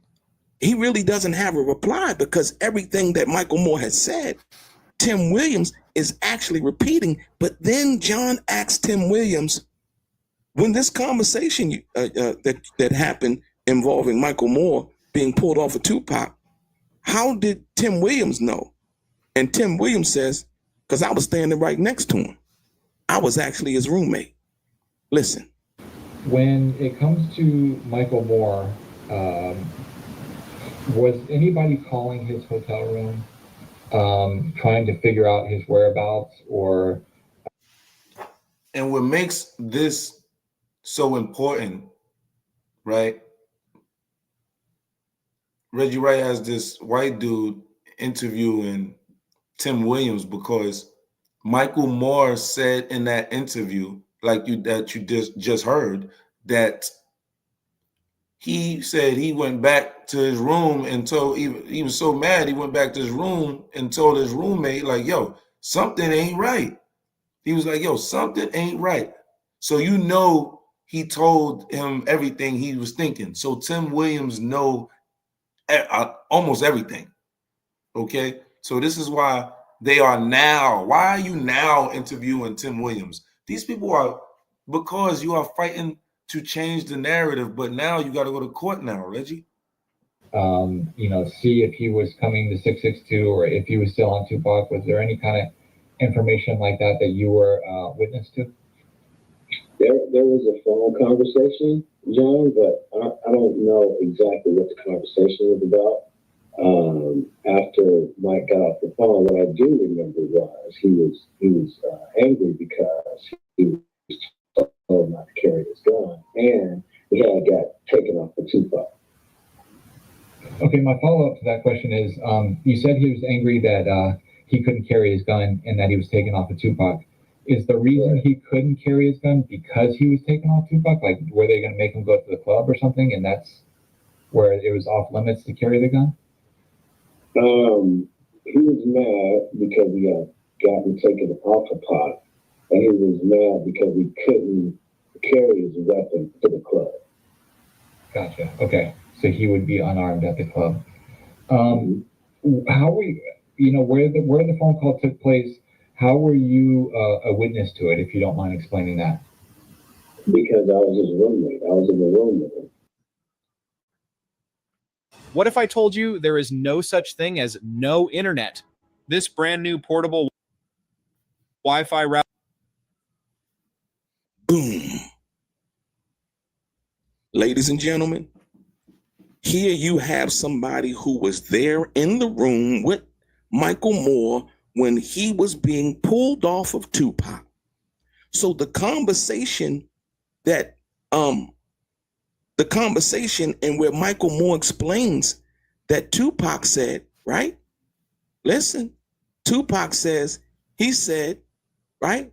he really doesn't have a reply because everything that Michael Moore has said, Tim Williams is actually repeating. But then John asks Tim Williams, when this conversation that happened involving Michael Moore being pulled off of Tupac, how did Tim Williams know? And Tim Williams says, because I was standing right next to him. I was actually his roommate. Listen. When it comes to Michael Moore, was anybody calling his hotel room, trying to figure out his whereabouts or? And what makes this so important, right? Reggie Wright has this white dude interviewing Tim Williams because Michael Moore said in that interview, like you just heard, that he said he went back to his room and told, he was so mad he went back to his room and told his roommate, like, yo, something ain't right. He was like, yo, something ain't right. So you know he told him everything he was thinking. So Tim Williams know almost everything. Okay? So this is why they are now. Why are you now interviewing Tim Williams? These people are, because you are fighting to change the narrative, but now you got to go to court now, Reggie. See if he was coming to 662 or if he was still on Tupac. Was there any kind of information like that you were witness to? There was a phone conversation, John, but I don't know exactly what the conversation was about. After Mike got off the phone, what I do remember was he was angry because he was told not to carry his gun, and he had got taken off for Tupac. Okay, my follow-up to that question is, you said he was angry that he couldn't carry his gun and that he was taken off of Tupac. Is the reason he couldn't carry his gun because he was taken off Tupac? Like, were they going to make him go to the club or something, and that's where it was off limits to carry the gun? He was mad because he had gotten taken off of Pac, and he was mad because he couldn't carry his weapon to the club. Gotcha. Okay, so he would be unarmed at the club. How were you, where the phone call took place? How were you a witness to it, if you don't mind explaining that? Because I was his roommate. I was in the room with him. What if I told you there is no such thing as no internet? This brand new portable Wi-Fi router. Boom. Ladies and gentlemen, here you have somebody who was there in the room with Michael Moore when he was being pulled off of Tupac. So the conversation and where Michael Moore explains that Tupac said, right? Listen, Tupac says, he said, right?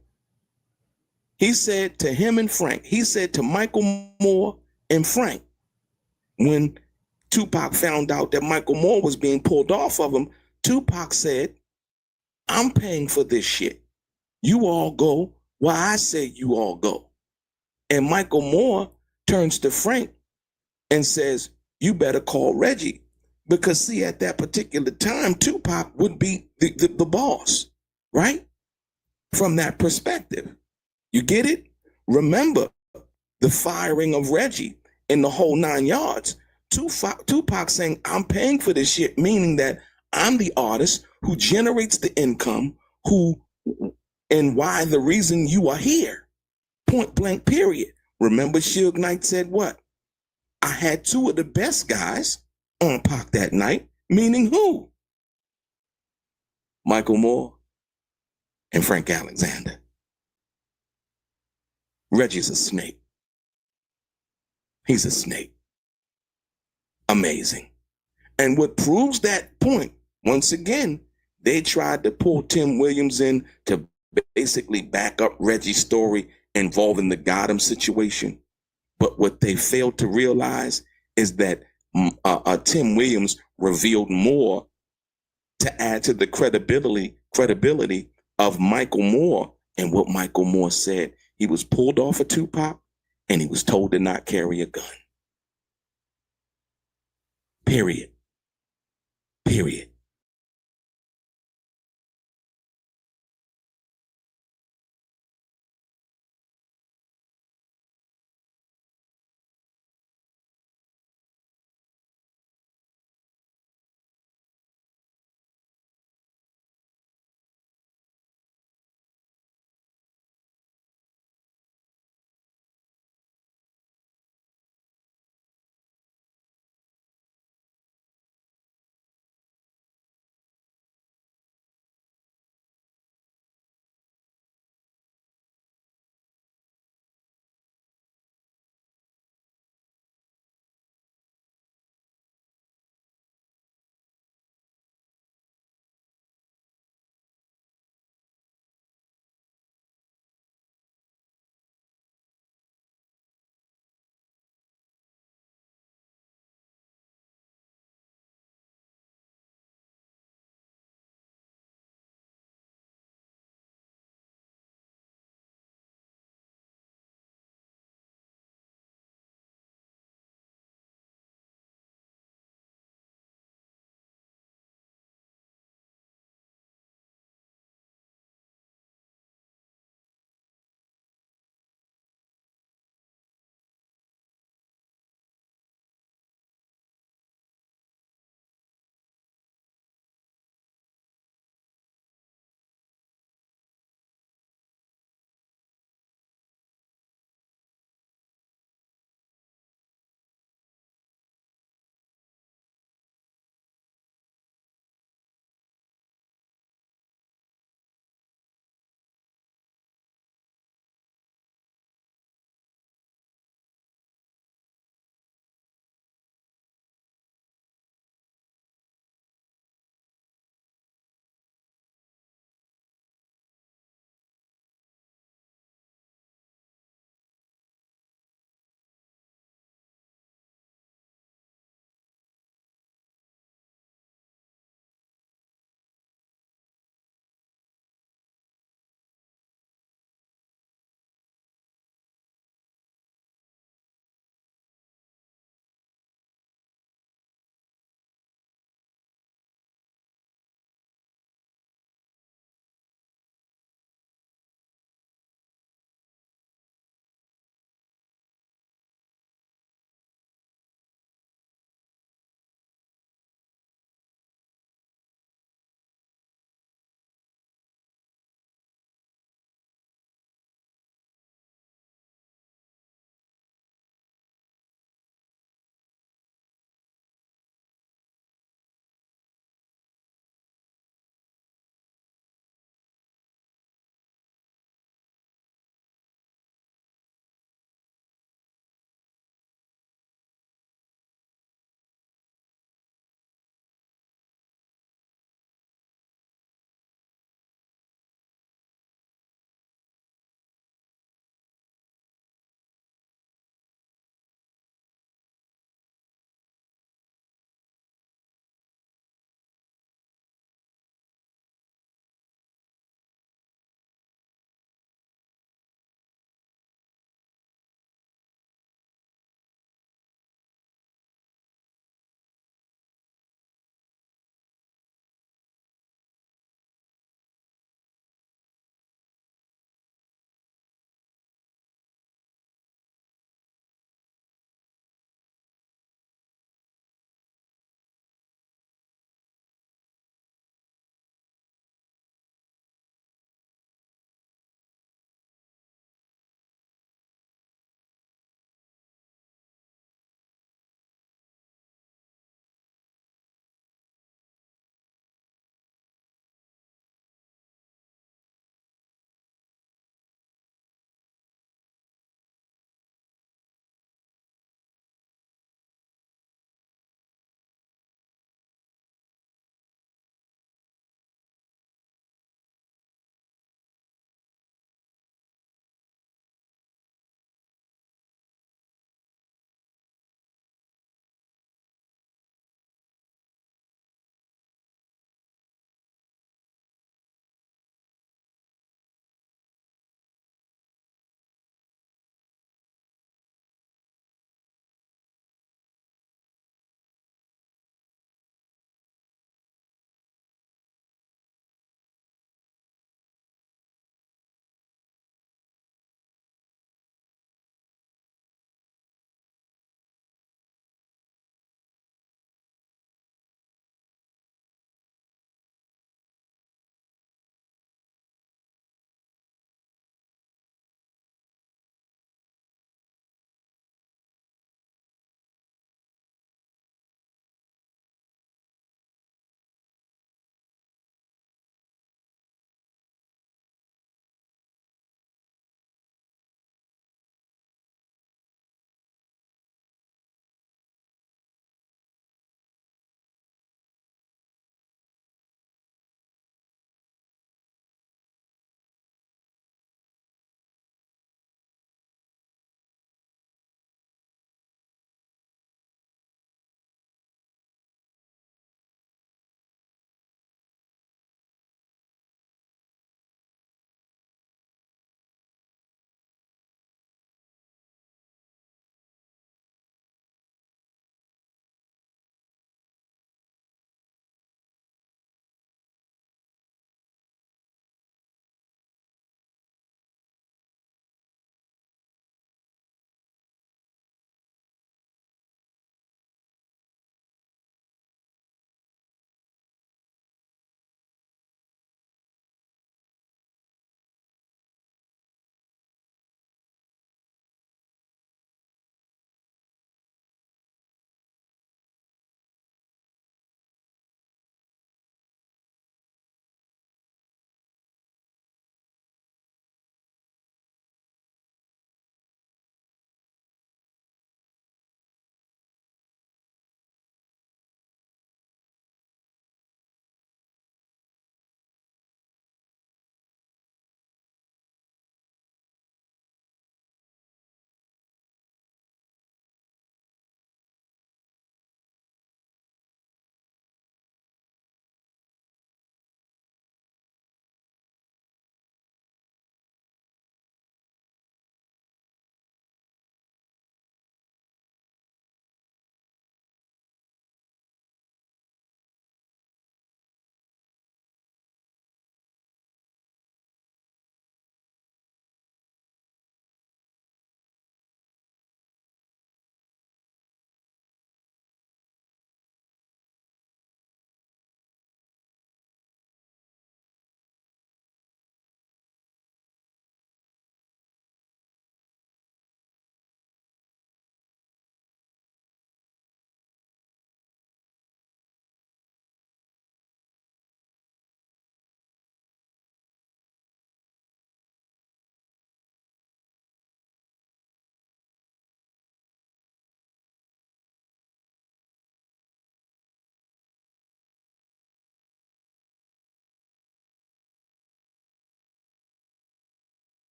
He said to him and Frank, he said to Michael Moore and Frank, when Tupac found out that Michael Moore was being pulled off of him, Tupac said, I'm paying for this shit. You all go where I say you all go. And Michael Moore turns to Frank and says, you better call Reggie. Because see, at that particular time, Tupac would be the boss, right? From that perspective. You get it? Remember the firing of Reggie in the whole 9 yards. Tupac saying, I'm paying for this shit, meaning that I'm the artist who generates the income, and why the reason you are here. Point blank, period. Remember Suge Knight said what? I had two of the best guys on Pac that night, meaning who? Michael Moore and Frank Alexander. Reggie's a snake. He's a snake. Amazing. And what proves that point, once again, they tried to pull Tim Williams in to basically back up Reggie's story involving the Gotham situation. But what they failed to realize is that Tim Williams revealed more to add to the credibility credibility of Michael Moore and what Michael Moore said. He was pulled off of Tupac and he was told to not carry a gun. Period. Period.